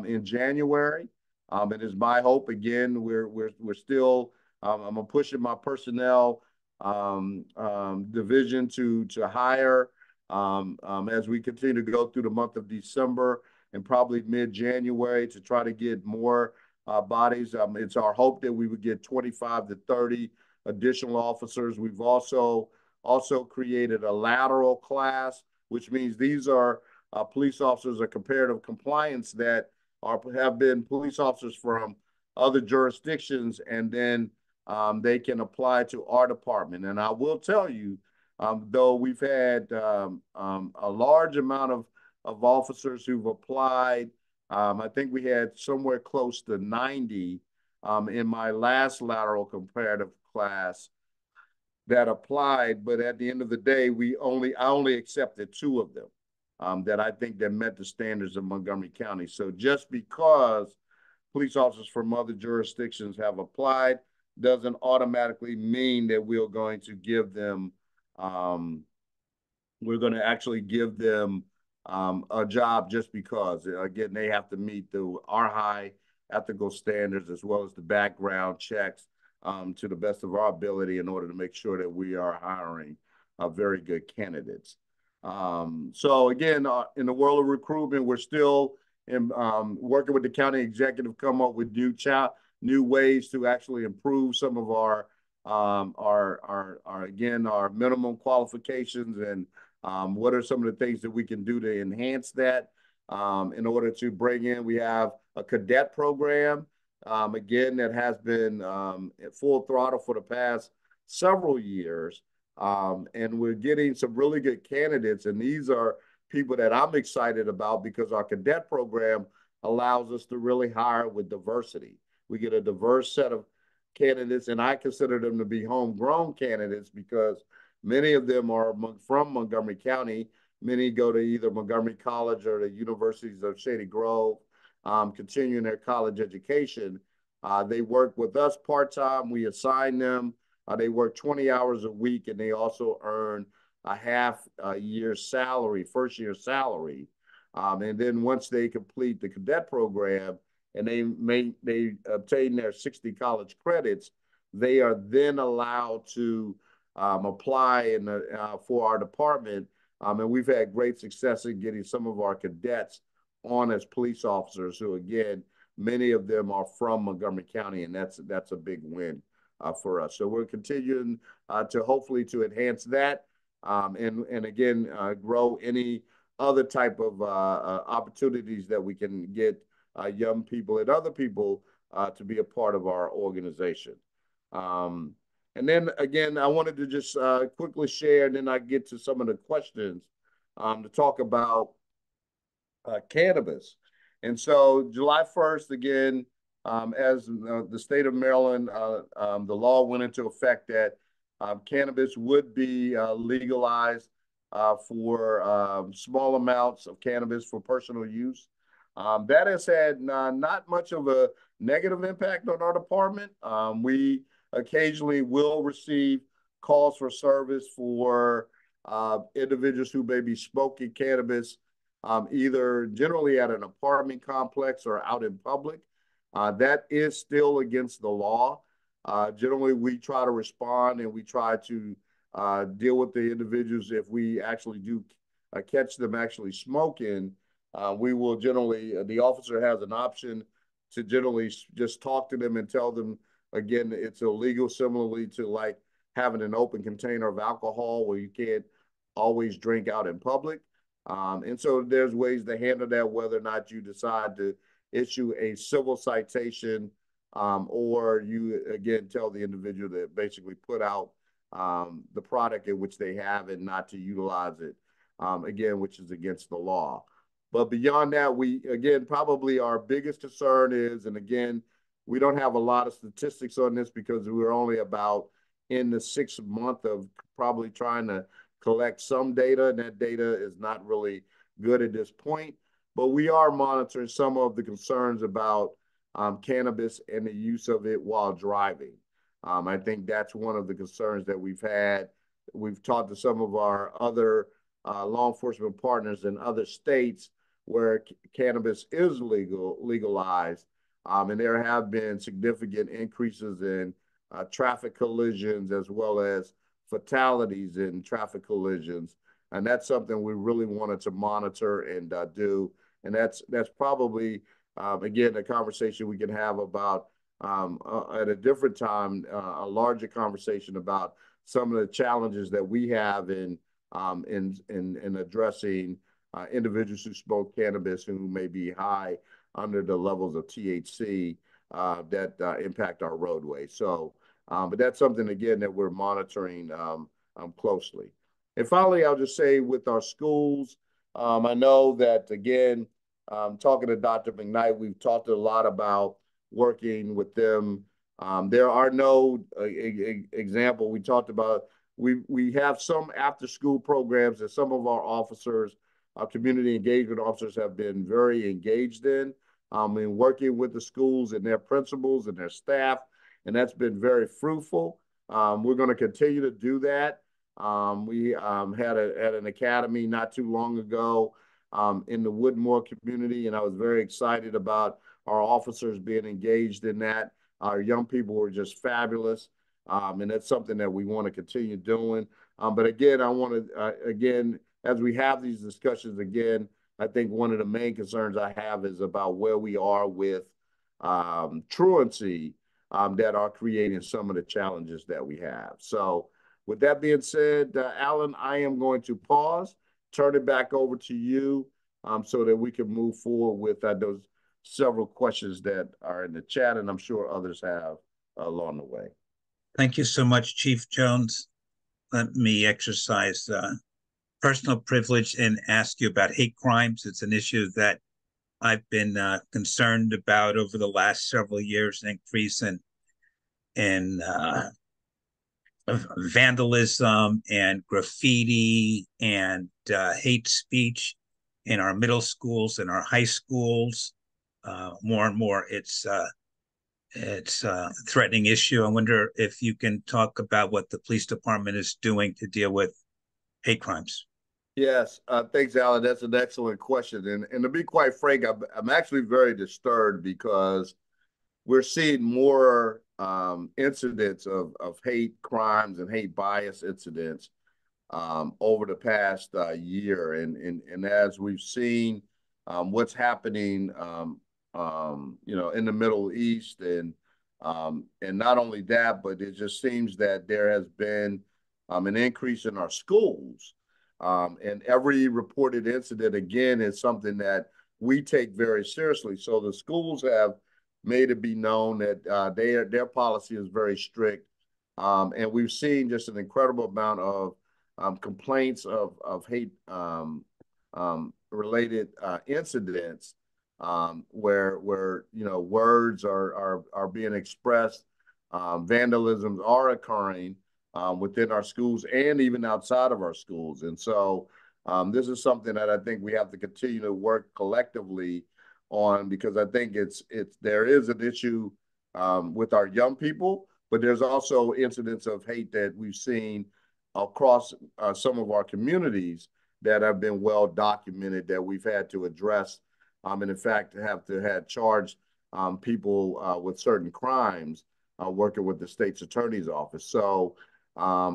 S6: in January. It is my hope, again, we're still, I'm pushing my personnel division to hire as we continue to go through the month of December and probably mid-January to try to get more bodies. It's our hope that we would get 25 to 30 additional officers. We've also created a lateral class, which means these are police officers of comparative compliance that have been police officers from other jurisdictions, and then they can apply to our department. And I will tell you, though we've had a large amount of officers who've applied, I think we had somewhere close to 90 in my last lateral comparative class that applied, but at the end of the day, I only accepted 2 of them that I think that met the standards of Montgomery County. So just because police officers from other jurisdictions have applied doesn't automatically mean that we're going to actually give them a job just because. Again, they have to meet our high ethical standards as well as the background checks to the best of our ability in order to make sure that we are hiring very good candidates. So again, in the world of recruitment, we're still working with the county executive, come up with new ways to actually improve some of our minimum qualifications and what are some of the things that we can do to enhance that in order to bring in. We have a cadet program, again, that has been at full throttle for the past several years. And we're getting some really good candidates. And these are people that I'm excited about because our cadet program allows us to really hire with diversity. We get a diverse set of candidates, and I consider them to be homegrown candidates because many of them are from Montgomery County. Many go to either Montgomery College or the universities of Shady Grove, continuing their college education. They work with us part-time. We assign them. They work 20 hours a week, and they also earn a half-year salary, first-year salary. And then once they complete the cadet program and they obtain their 60 college credits, they are then allowed to apply for our department. And we've had great success in getting some of our cadets on as police officers who, again, many of them are from Montgomery County, and that's a big win for us. So we're continuing to hopefully to enhance that and again, grow any other type of opportunities that we can get young people and other people to be a part of our organization. And then again, I wanted to just quickly share, and then I get to some of the questions to talk about cannabis. And so July 1st, again, as the state of Maryland, the law went into effect that cannabis would be legalized for small amounts of cannabis for personal use. That has had not much of a negative impact on our department. We occasionally will receive calls for service for individuals who may be smoking cannabis, either generally at an apartment complex or out in public. That is still against the law. Generally, we try to respond and we try to deal with the individuals. If we actually do catch them actually smoking, we will generally, the officer has an option to generally just talk to them and tell them, again, it's illegal, similarly to like having an open container of alcohol where you can't always drink out in public. And so there's ways to handle that, whether or not you decide to issue a civil citation, or you, again, tell the individual to basically put out the product in which they have and not to utilize it, again, which is against the law. But beyond that, we, again, probably our biggest concern is, and again, we don't have a lot of statistics on this because we're only about in the 6th month of probably trying to collect some data, and that data is not really good at this point. But we are monitoring some of the concerns about cannabis and the use of it while driving. I think that's one of the concerns that we've had. We've talked to some of our other law enforcement partners in other states where cannabis is legalized, and there have been significant increases in traffic collisions as well as fatalities in traffic collisions. And that's something we really wanted to monitor and do. And that's probably, again, a conversation we can have about at a different time, a larger conversation about some of the challenges that we have in addressing individuals who smoke cannabis and who may be high under the levels of THC that impact our roadway. So, but that's something, again, that we're monitoring closely. And finally, I'll just say with our schools, I know that, again, talking to Dr. McKnight, we've talked a lot about working with them. There are no example. We talked about, we have some after school programs that some of our officers, our community engagement officers, have been very engaged in working with the schools and their principals and their staff. And that's been very fruitful. We're going to continue to do that. We had an academy not too long ago in the Woodmore community, and I was very excited about our officers being engaged in that. Our young people were just fabulous, and that's something that we want to continue doing. But again, I want to, again, as we have these discussions, again, I think one of the main concerns I have is about where we are with truancy that are creating some of the challenges that we have. So with that being said, Alan, I am going to pause, turn it back over to you so that we can move forward with those several questions that are in the chat, and I'm sure others have along the way.
S1: Thank you so much, Chief Jones. Let me exercise personal privilege and ask you about hate crimes. It's an issue that I've been concerned about over the last several years, an increase in vandalism and graffiti and hate speech in our middle schools and our high schools. More and more, it's a threatening issue. I wonder if you can talk about what the police department is doing to deal with hate crimes.
S6: Yes, thanks, Alan. That's an excellent question. And to be quite frank, I'm actually very disturbed because we're seeing more incidents of hate crimes and hate bias incidents over the past year. And as we've seen what's happening, in the Middle East, and not only that, but it just seems that there has been an increase in our schools. And every reported incident, again, is something that we take very seriously. So the schools have made it be known that their policy is very strict. And we've seen just an incredible amount of complaints of hate related incidents where words are being expressed, vandalisms are occurring within our schools and even outside of our schools. And so this is something that I think we have to continue to work collectively on, because I think there is an issue with our young people, but there's also incidents of hate that we've seen across some of our communities that have been well documented that we've had to address, and in fact have charged people with certain crimes working with the state's attorney's office. So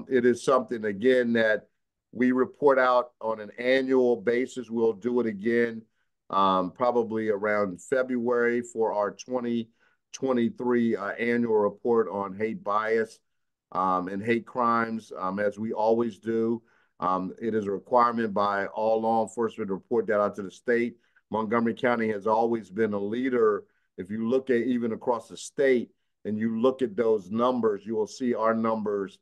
S6: it is something, again, that we report out on an annual basis. We'll do it again probably around February for our 2023 annual report on hate bias and hate crimes, as we always do. It is a requirement by all law enforcement to report that out to the state. Montgomery County has always been a leader. If you look at even across the state and you look at those numbers, you will see our numbers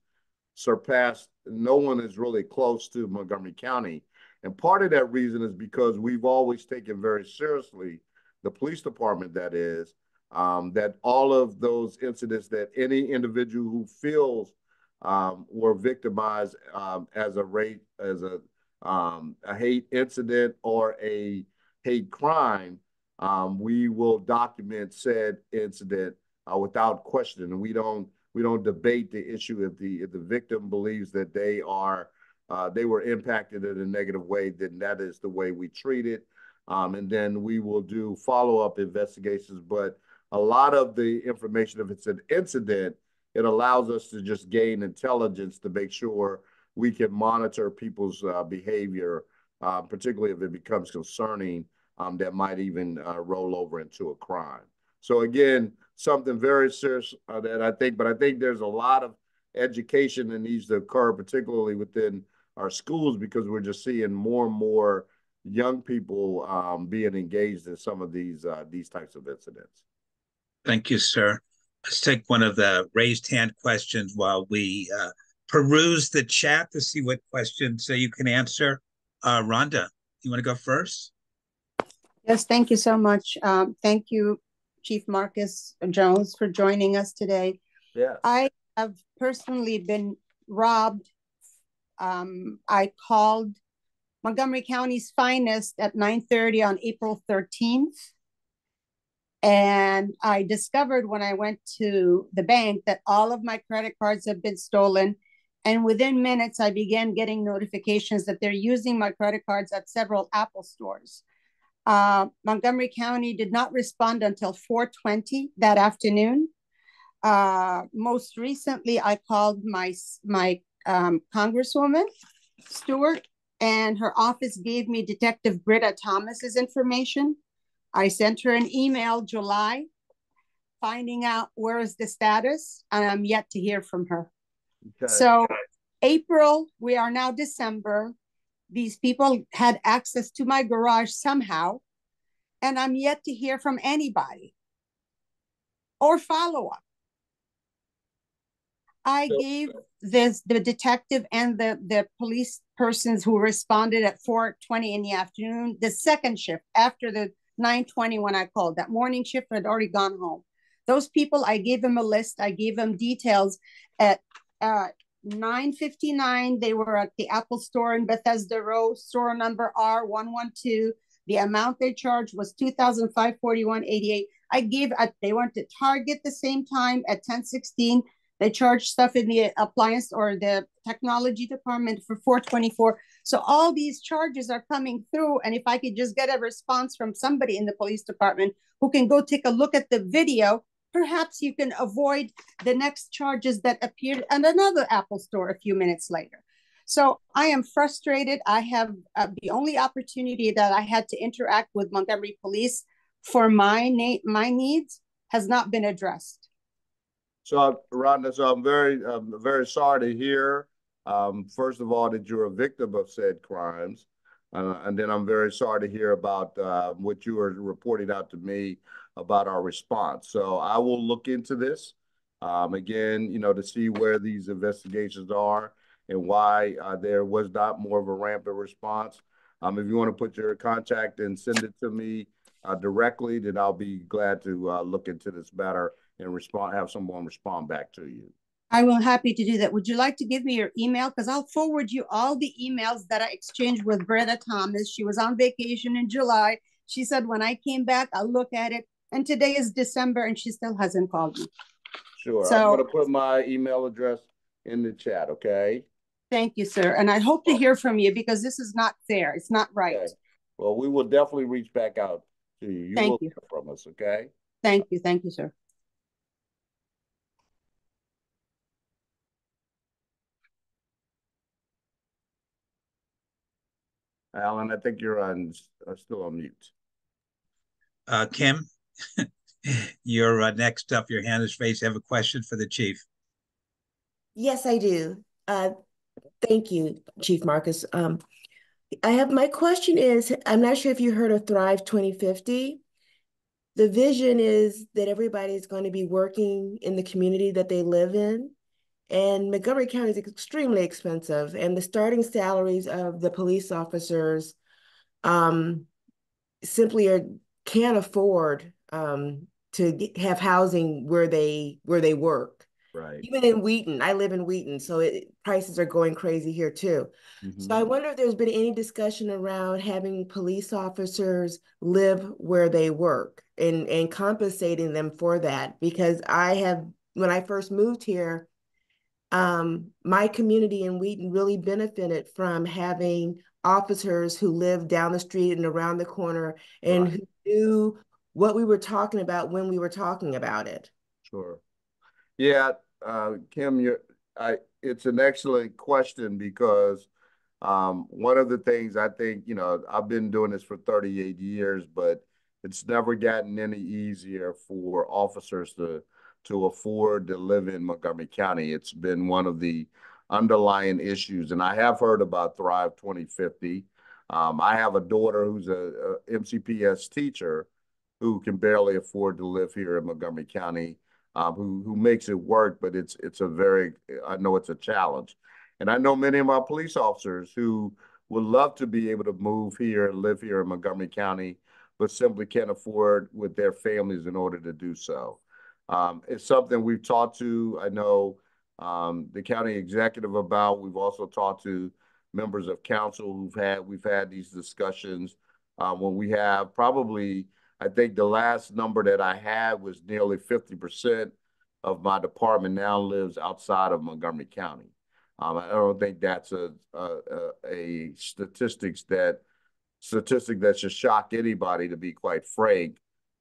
S6: surpassed. No one is really close to Montgomery County. And part of that reason is because we've always taken very seriously, the police department that is, that all of those incidents that any individual who feels were victimized as a hate incident or a hate crime, we will document said incident without question. And we don't debate the issue. If the victim believes that they were impacted in a negative way, then that is the way we treat it. And then we will do follow-up investigations. But a lot of the information, if it's an incident, it allows us to just gain intelligence to make sure we can monitor people's behavior, particularly if it becomes concerning, that might even roll over into a crime. So again, something very serious that I think there's a lot of education that needs to occur, particularly within our schools, because we're just seeing more and more young people being engaged in some of these types of incidents.
S1: Thank you, sir. Let's take one of the raised hand questions while we peruse the chat to see what questions you can answer. Rhonda, you want to go first?
S7: Yes, thank you so much. Thank you, Chief Marcus Jones, for joining us today.
S6: Yes.
S7: I have personally been robbed. I called Montgomery County's Finest at 9:30 on April 13th. And I discovered when I went to the bank that all of my credit cards have been stolen. And within minutes, I began getting notifications that they're using my credit cards at several Apple stores. Montgomery County did not respond until 4:20 that afternoon. Most recently, I called my Congresswoman Stewart, and her office gave me Detective Britta Thomas's information. I sent her an email July, finding out where is the status, and I'm yet to hear from her. Okay. So April, we are now December. These people had access to my garage somehow, and I'm yet to hear from anybody or follow up. I gave the detective and the police persons who responded at 4:20 in the afternoon, the second shift after the 9:20 when I called. That morning shift had already gone home. Those people, I gave them a list. I gave them details. At 9:59, they were at the Apple store in Bethesda Road, store number R112. The amount they charged was $2,541.88. They went to Target the same time at 10:16. They charged stuff in the appliance or the technology department for $424. So all these charges are coming through. And if I could just get a response from somebody in the police department who can go take a look at the video, perhaps you can avoid the next charges that appeared at another Apple store a few minutes later. So I am frustrated. I have the only opportunity that I had to interact with Montgomery Police for my needs has not been addressed.
S6: So, Rhonda, so I'm very sorry to hear, first of all, that you're a victim of said crimes. And then I'm very sorry to hear about what you were reporting out to me about our response. So I will look into this, again, to see where these investigations are and why there was not more of a rampant response. If you want to put your contact and send it to me directly, then I'll be glad to look into this matter and have someone respond back to you.
S7: I will happy to do that. Would you like to give me your email? Because I'll forward you all the emails that I exchanged with Britta Thomas. She was on vacation in July. She said, when I came back, I'll look at it. And today is December and she still hasn't called me.
S6: Sure. So, I'm going to put my email address in the chat, okay?
S7: Thank you, sir. And I hope to hear from you because this is not fair. It's not right.
S6: Okay. Well, we will definitely reach back out to you. You will hear from us, okay?
S7: Thank you. Thank you, sir.
S6: Alan, I think you're on still on mute.
S1: Kim, you're next up. Your hand is raised. You have a question for the chief.
S8: Yes, I do. Thank you, Chief Marcus. My question is, I'm not sure if you heard of Thrive 2050. The vision is that everybody is going to be working in the community that they live in. And Montgomery County is extremely expensive. And the starting salaries of the police officers simply can't afford to have housing where they work.
S6: Right.
S8: Even in Wheaton, I live in Wheaton, so prices are going crazy here too. So I wonder if there's been any discussion around having police officers live where they work and compensating them for that. Because when I first moved here, my community in Wheaton really benefited from having officers who lived down the street and around the corner and who knew what we were talking about when we were talking about it.
S6: Sure. Yeah, Kim, it's an excellent question because one of the things I think, I've been doing this for 38 years, but it's never gotten any easier for officers to afford to live in Montgomery County. It's been one of the underlying issues, and I have heard about Thrive 2050. I have a daughter who's a MCPS teacher who can barely afford to live here in Montgomery County, who makes it work, but I know it's a challenge. And I know many of my police officers who would love to be able to move here and live here in Montgomery County, but simply can't afford with their families in order to do so. It's something we've talked to, I know, the county executive about. We've also talked to members of council we've had these discussions when we have probably, I think the last number that I had was nearly 50% of my department now lives outside of Montgomery County. I don't think that's a statistic that should shock anybody, to be quite frank,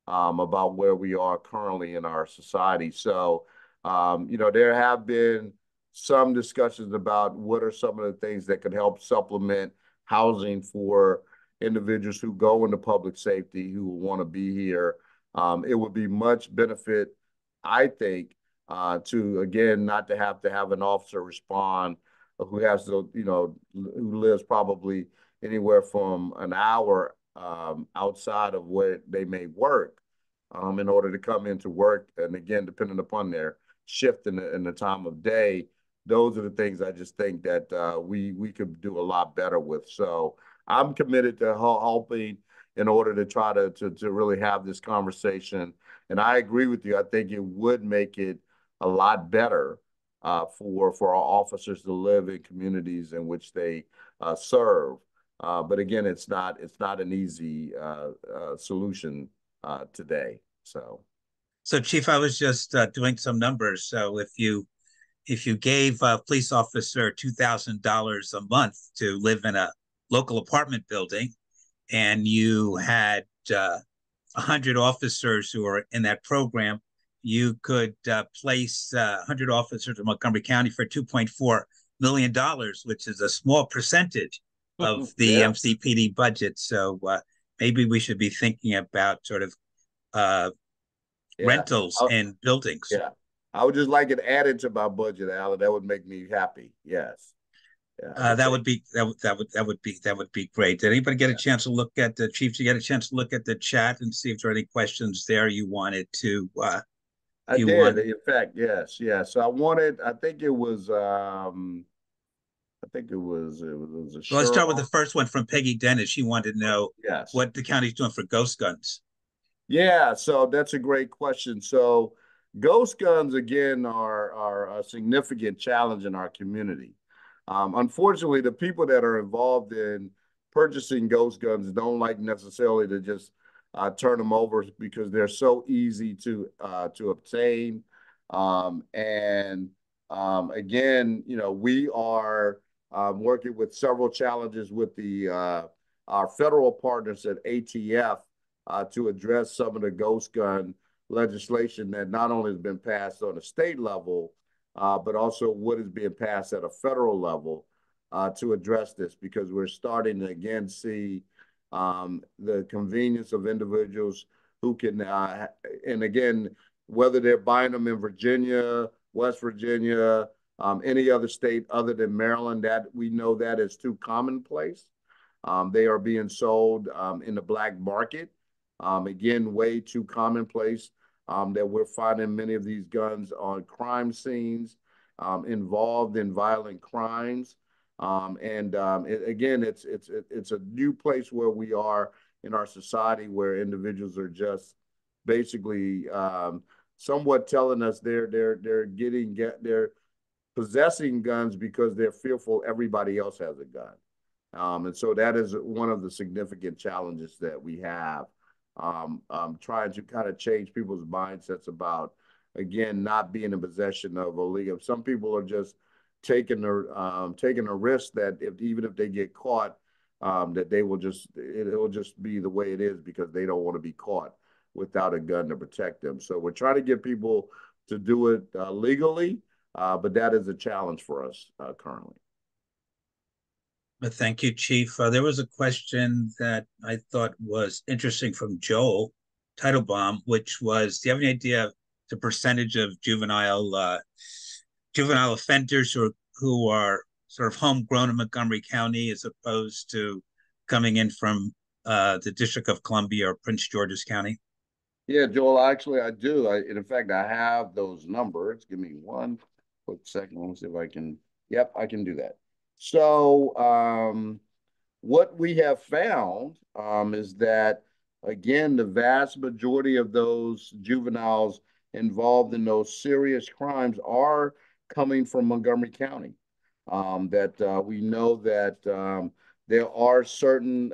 S6: about where we are currently in our society. So, there have been some discussions about what are some of the things that could help supplement housing for individuals who go into public safety, who want to be here. It would be much benefit, I think, to, again, not to have an officer respond who has to, who lives probably anywhere from an hour outside of where they may work in order to come into work. And again, depending upon their shift in the time of day, those are the things I just think that we could do a lot better with. So I'm committed to helping in order to try to really have this conversation. And I agree with you. I think it would make it a lot better for our officers to live in communities in which they serve. But again, it's not an easy solution today.
S1: So, Chief, I was just doing some numbers. So if you gave a police officer $2,000 a month to live in a local apartment building, and you had 100 officers who are in that program, you could place 100 officers in Montgomery County for $2.4 million, which is a small percentage of the MCPD budget. So maybe we should be thinking about sort of rentals and buildings.
S6: Yeah. I would just like it added to my budget, Alan. That would make me happy. Yes. Yeah,
S1: that would be great. Did anybody get a chance to look at the Chief? Did you get a chance to look at the chat and see if there are any questions there you wanted to?
S6: I did. In fact, yes. So I think it was a
S1: Well, let's start with the first one from Peggy Dennis. She wanted to know what the county's doing for ghost guns.
S6: Yeah, so that's a great question. So ghost guns, again, are a significant challenge in our community. Unfortunately, the people that are involved in purchasing ghost guns don't like necessarily to just turn them over because they're so easy to obtain. Again, we are working with several challenges with our federal partners at ATF to address some of the ghost gun legislation that not only has been passed on a state level, but also what is being passed at a federal level. to address this, because we're starting to again see the convenience of individuals who can, and again, whether they're buying them in Virginia, West Virginia, any other state other than Maryland, that we know that is too commonplace. They are being sold in the black market. Again, way too commonplace that we're finding many of these guns on crime scenes, involved in violent crimes. Again, it's a new place where we are in our society, where individuals are just basically somewhat telling us they're possessing guns because they're fearful everybody else has a gun. And so that is one of the significant challenges that we have, trying to kind of change people's mindsets about, again, not being in possession of illegal. Some people are just taking a risk that even if they get caught, that it'll just be the way it is because they don't want to be caught without a gun to protect them. So we're trying to get people to do it legally, but that is a challenge for us currently.
S1: Thank you, Chief. There was a question that I thought was interesting from Joel Teitelbaum, which was, do you have any idea of the percentage of juvenile offenders who are sort of homegrown in Montgomery County as opposed to coming in from the District of Columbia or Prince George's County?
S6: Yeah, Joel, actually, I do. In fact, I have those numbers. Give me one quick second. Let me see if I can. Yep, I can do that. So what we have found is that, again, the vast majority of those juveniles involved in those serious crimes are coming from Montgomery County. That we know that there are certain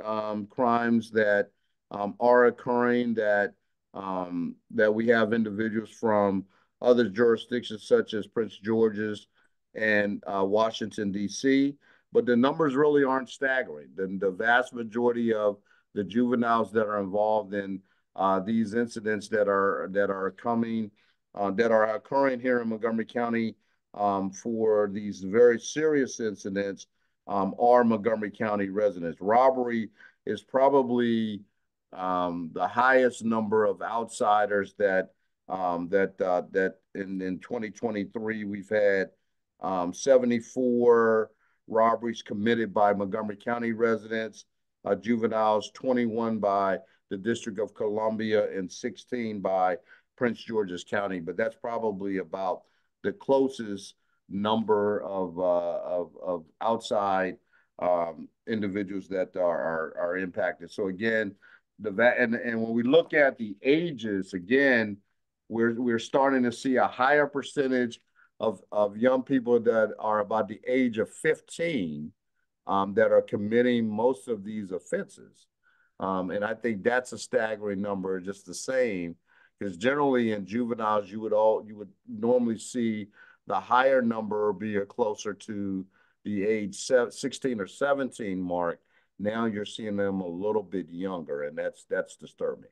S6: crimes that are occurring that we have individuals from other jurisdictions such as Prince George's and Washington, D.C., but the numbers really aren't staggering. The vast majority of the juveniles that are involved in these incidents that are occurring here in Montgomery County for these very serious incidents are Montgomery County residents. Robbery is probably the highest number of outsiders that in 2023 we've had 74 robberies committed by Montgomery County residents, juveniles, 21 by the District of Columbia and 16 by Prince George's County. But that's probably about the closest number of outside individuals that are impacted. So again, and when we look at the ages, again, we're starting to see a higher percentage of young people that are about the age of 15 that are committing most of these offenses. And I think that's a staggering number just the same, because generally in juveniles, you would normally see the higher number be closer to the age 16 or 17 mark. Now you're seeing them a little bit younger, and that's disturbing.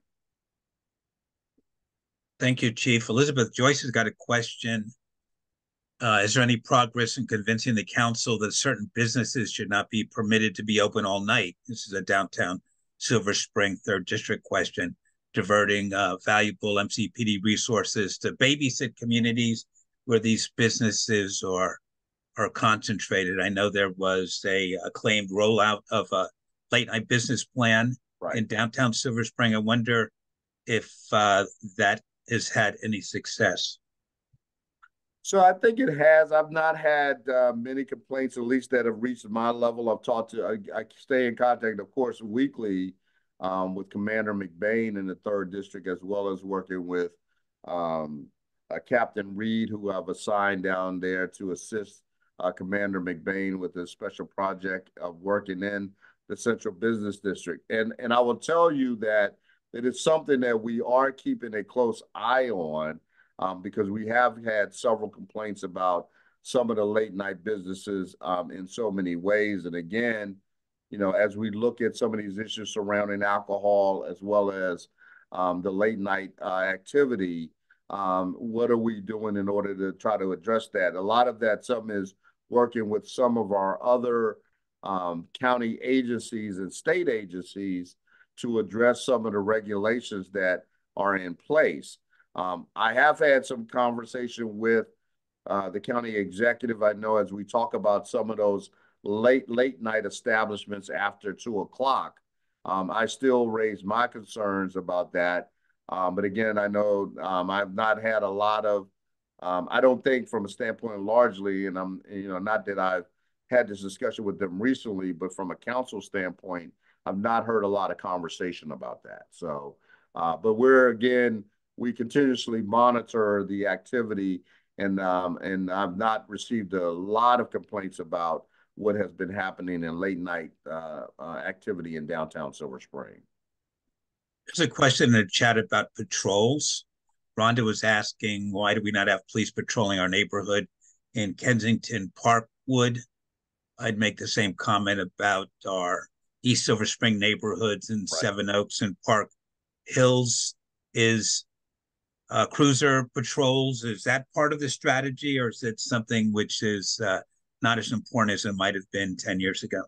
S1: Thank you, Chief. Elizabeth Joyce has got a question. Is there any progress in convincing the council that certain businesses should not be permitted to be open all night? This is a downtown Silver Spring 3rd District question, diverting valuable MCPD resources to babysit communities where these businesses are concentrated. I know there was a acclaimed rollout of a late night business plan in downtown Silver Spring. I wonder if that has had any success.
S6: So I think it has. I've not had many complaints, at least that have reached my level. I stay in contact, of course, weekly with Commander McBain in the 3rd District, as well as working with Captain Reed, who I've assigned down there to assist Commander McBain with a special project of working in the Central Business District. And I will tell you that it is something that we are keeping a close eye on, because we have had several complaints about some of the late night businesses in so many ways. And again, as we look at some of these issues surrounding alcohol as well as the late night activity, what are we doing in order to try to address that? A lot of that, some is working with some of our other county agencies and state agencies to address some of the regulations that are in place. I have had some conversation with the county executive. I know as we talk about some of those late night establishments after 2 o'clock, I still raise my concerns about that. But again, I know I've not had a lot of, I don't think from a standpoint largely, and I'm, not that I've had this discussion with them recently, but from a council standpoint, I've not heard a lot of conversation about that. So, but we continuously monitor the activity, and I've not received a lot of complaints about what has been happening in late night activity in downtown Silver Spring.
S1: There's a question in the chat about patrols. Rhonda was asking, why do we not have police patrolling our neighborhood in Kensington Parkwood? I'd make the same comment about our East Silver Spring neighborhoods in Seven Oaks and Park Hills. Is cruiser patrols, is that part of the strategy, or is it something which is not as important as it might have been 10 years ago?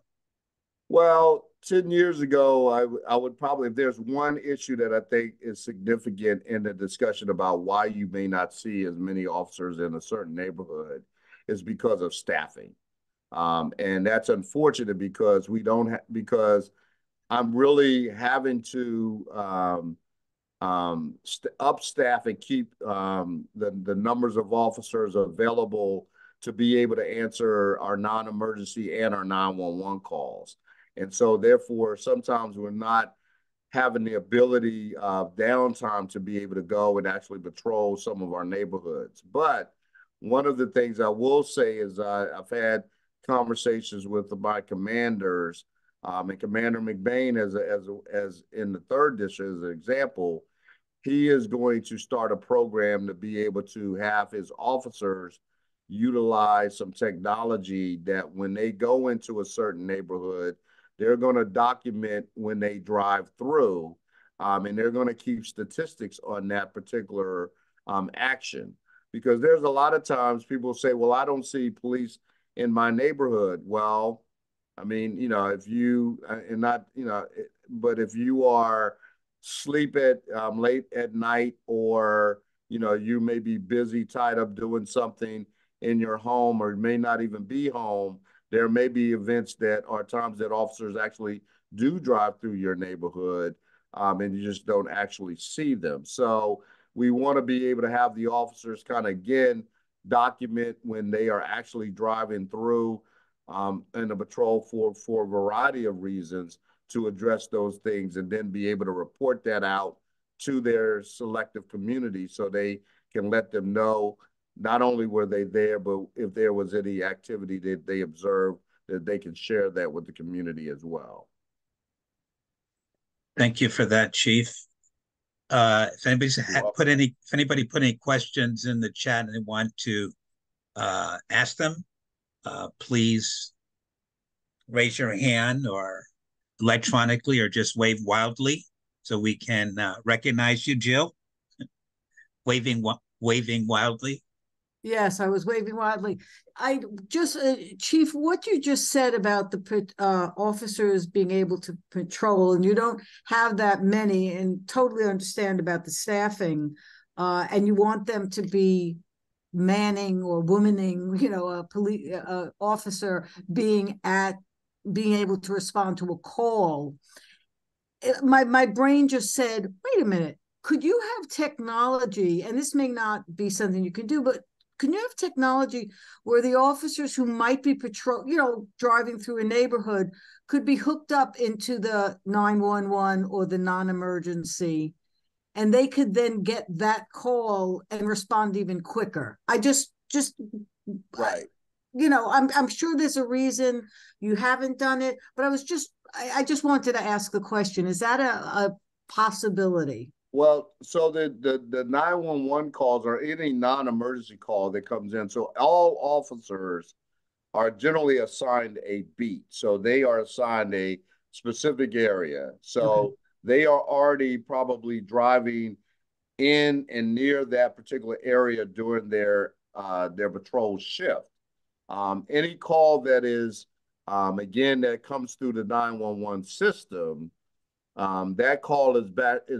S6: Well, 10 years ago, I would probably, if there's one issue that I think is significant in the discussion about why you may not see as many officers in a certain neighborhood, is because of staffing. And that's unfortunate because because I'm really having to upstaff and keep the numbers of officers available to be able to answer our non-emergency and our 911 calls. And so therefore, sometimes we're not having the ability of downtime to be able to go and actually patrol some of our neighborhoods. But one of the things I will say is I've had conversations with my commanders, and Commander McBain, as in the 3rd district, as an example, he is going to start a program to be able to have his officers utilize some technology that when they go into a certain neighborhood, they're going to document when they drive through, and they're going to keep statistics on that particular action. Because there's a lot of times people say, well, I don't see police in my neighborhood. Well, I mean, if you, and not, but if you are sleep at late at night, or, you may be busy, tied up doing something in your home, or may not even be home, there may be events that are times that officers actually do drive through your neighborhood, and you just don't actually see them. So we want to be able to have the officers kind of, again, document when they are actually driving through in a patrol for a variety of reasons to address those things, and then be able to report that out to their selective community so they can let them know not only were they there, but if there was any activity that they observed, that they can share that with the community as well.
S1: Thank you for that, Chief. If anybody put any questions in the chat and they want to ask them, please raise your hand, or electronically, or just wave wildly so we can recognize you, Jill. Waving wildly.
S3: Yes, I was waving wildly. I just, Chief, what you just said about the officers being able to patrol, and you don't have that many, and totally understand about the staffing, and you want them to be manning or womaning, a police officer being able to respond to a call. My brain just said, wait a minute, could you have technology, and this may not be something you can do, but can you have technology where the officers who might be driving through a neighborhood could be hooked up into the 911 or the non-emergency, and they could then get that call and respond even quicker? I just right. I'm sure there's a reason you haven't done it, but I just wanted to ask the question. Is that a possibility?
S6: Well, so the 911 calls, or any non-emergency call that comes in, so all officers are generally assigned a beat. So they are assigned a specific area. So they are already probably driving in and near that particular area during their patrol shift. Any call that is, again, that comes through the 911 system, that call is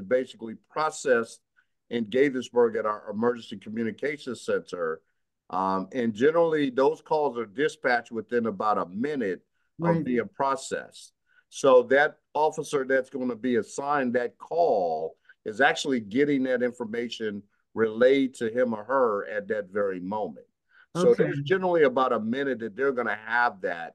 S6: basically processed in Gaithersburg at our emergency communications center. And generally, those calls are dispatched within about a minute of being processed. So that officer that's going to be assigned that call is actually getting that information relayed to him or her at that very moment. So there's generally about a minute that they're going to have that.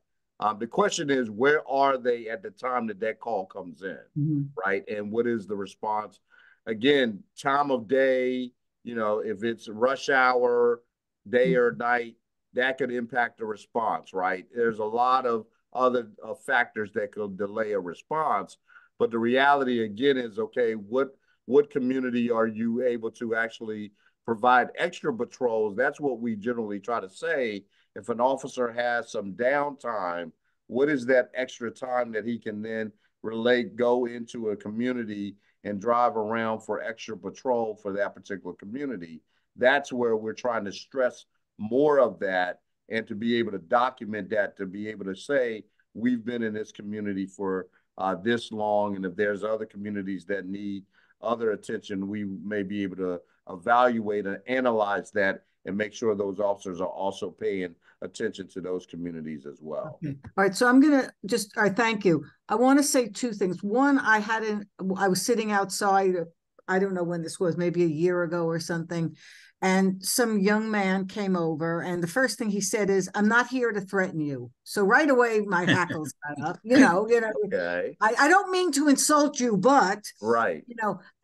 S6: The question is, where are they at the time that that call comes in, right? And what is the response? Again, time of day, if it's rush hour, day or night, that could impact the response, right? There's a lot of other factors that could delay a response. But the reality, again, is, okay, what community are you able to actually provide extra patrols? That's what we generally try to say. If an officer has some downtime, what is that extra time that he can then go into a community and drive around for extra patrol for that particular community? That's where we're trying to stress more of that, and to be able to document that, to be able to say, we've been in this community for this long, and if there's other communities that need other attention, we may be able to evaluate and analyze that and make sure those officers are also paying attention to those communities as well.
S3: Okay. All right. So I'm going to all right, thank you. I want to say two things. One, I was sitting outside, I don't know when this was, maybe a year ago or something. And some young man came over, and the first thing he said is, "I'm not here to threaten you." So right away, my hackles got up.
S6: Okay.
S3: I don't mean to insult you, but
S6: right.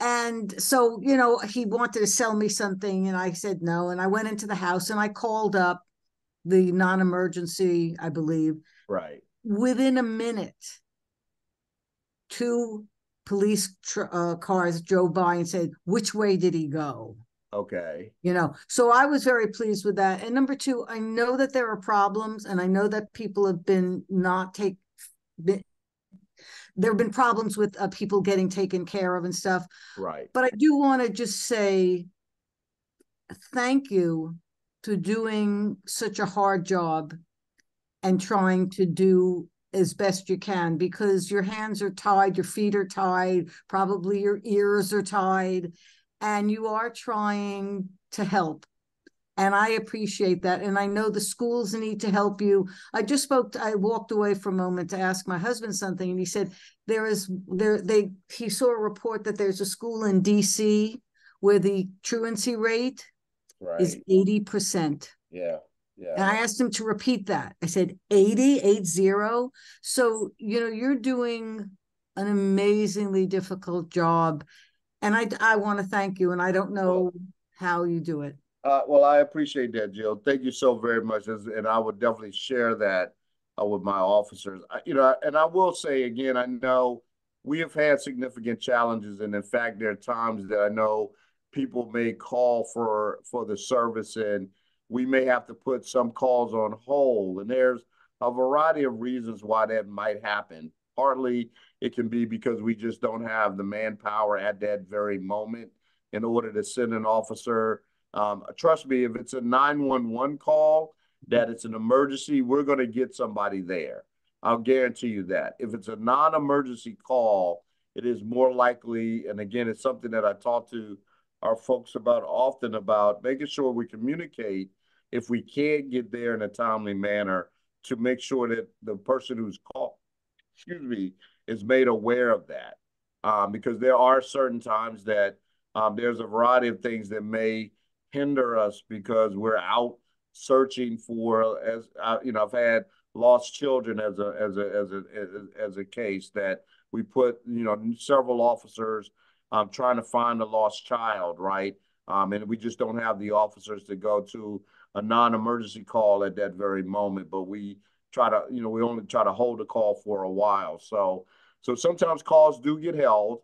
S3: And so he wanted to sell me something, and I said no. And I went into the house and I called up the non-emergency, I believe.
S6: Right.
S3: Within a minute, two police cars drove by and said, "Which way did he go?"
S6: Okay.
S3: So I was very pleased with that. And number two, I know that there are problems, and I know that people have been there have been problems with people getting taken care of and stuff.
S6: Right.
S3: But I do want to just say thank you to doing such a hard job and trying to do as best you can, because your hands are tied, your feet are tied, probably your ears are tied, and you are trying to help. And I appreciate that. And I know the schools need to help you. I walked away for a moment to ask my husband something, and he said he saw a report that there's a school in DC where the truancy rate is 80%.
S6: Yeah. Yeah.
S3: And I asked him to repeat that. I said 80. So, you're doing an amazingly difficult job. And I want to thank you. And I don't know how you do it.
S6: Well, I appreciate that, Jill. Thank you so very much. And I would definitely share that with my officers. And I will say again, I know we have had significant challenges. And in fact, there are times that I know people may call for the service, and we may have to put some calls on hold. And there's a variety of reasons why that might happen. Partly it can be because we just don't have the manpower at that very moment in order to send an officer. Trust me, if it's a 911 call, that it's an emergency, we're going to get somebody there. I'll guarantee you that. If it's a non-emergency call, it is more likely, and again, it's something that I talk to our folks about often, about making sure we communicate if we can't get there in a timely manner, to make sure that the person who's called, is made aware of that. Because there are certain times that there's a variety of things that may hinder us because we're out searching for, I've had lost children as a case that we put, several officers trying to find a lost child, right? And we just don't have the officers to go to a non-emergency call at that very moment, but we only try to hold the call for a while. So sometimes calls do get held.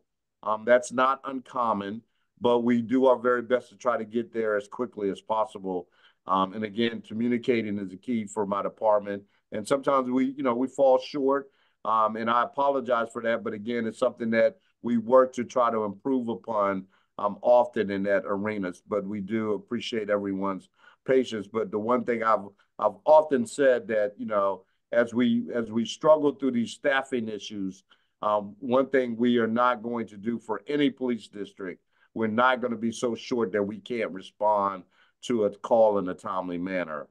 S6: That's not uncommon, but we do our very best to try to get there as quickly as possible. And again, communicating is the key for my department. And sometimes we fall short, and I apologize for that. But again, it's something that we work to try to improve upon often in that arena. But we do appreciate everyone's patience. But the one thing I've often said that, you know, as we struggle through these staffing issues, one thing we are not going to do for any police district, we're not going to be so short that we can't respond to a call in a timely manner.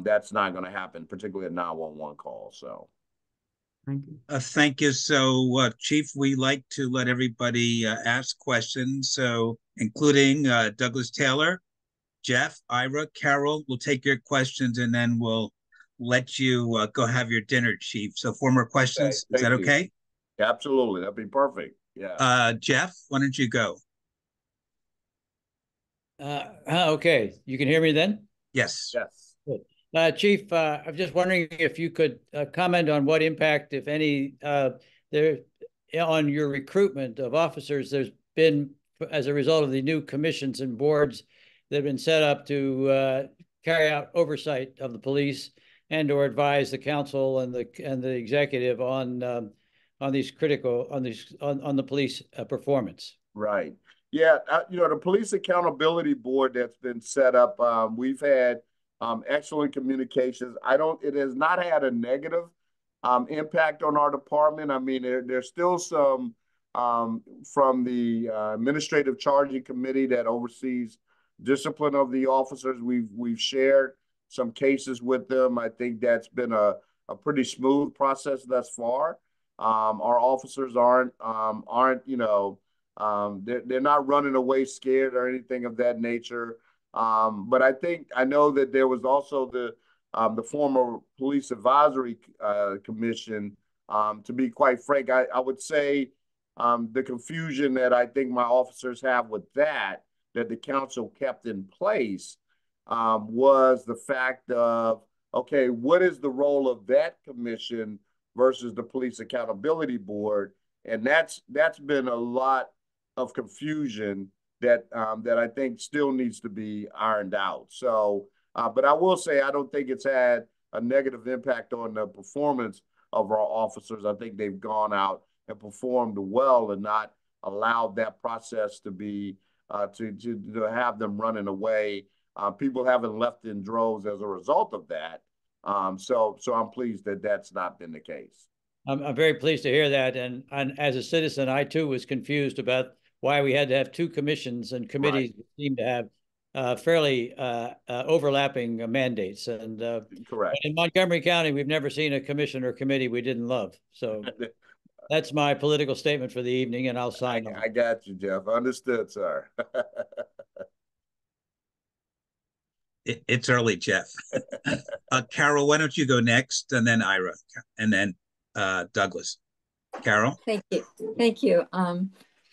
S6: That's not going to happen, particularly a 911 call. So.
S5: Thank you.
S1: Thank you. So, Chief, we like to let everybody ask questions, so including Douglas Taylor, Jeff, Ira, Carol. We'll take your questions and then we'll let you go have your dinner, Chief. So, 4 more questions.
S6: Okay,
S1: is that okay?
S6: Absolutely. That'd be perfect. Yeah.
S1: Jeff, why don't you go?
S9: Okay, you can hear me then?
S1: Yes.
S6: Yes.
S9: Good. Chief, I'm just wondering if you could comment on what impact, if any, there on your recruitment of officers there's been as a result of the new commissions and boards that have been set up to carry out oversight of the police and or advise the council and the executive on these critical on the police performance.
S6: Right. Yeah. You know, the Police Accountability Board that's been set up, we've had excellent communications. It has not had a negative impact on our department. I mean, there's still some from the Administrative Charging Committee that oversees discipline of the officers. We've shared some cases with them. I think that's been a pretty smooth process thus far. Our officers aren't you know, they're not running away scared or anything of that nature. But I know that there was also the former Police Advisory Commission. To be quite frank, I would say the confusion that I think my officers have with that the council kept in place was the fact of, okay, what is the role of that commission versus the Police Accountability Board? And that's been a lot of confusion that I think still needs to be ironed out. So, but I will say I don't think it's had a negative impact on the performance of our officers. I think they've gone out and performed well and not allowed that process to be to have them running away. People haven't left in droves as a result of that. So I'm pleased that that's not been the case.
S9: I'm very pleased to hear that. And as a citizen, I too was confused about why we had to have 2 commissions and committees that seem to have fairly overlapping mandates. And
S6: correct.
S9: In Montgomery County, we've never seen a commission or committee we didn't love. So that's my political statement for the evening, and I'll sign off.
S6: I got you, Jeff. Understood, sir.
S1: It's early, Jeff. Carol, why don't you go next, and then Ira, and then Douglas. Carol?
S10: Thank you. Thank you.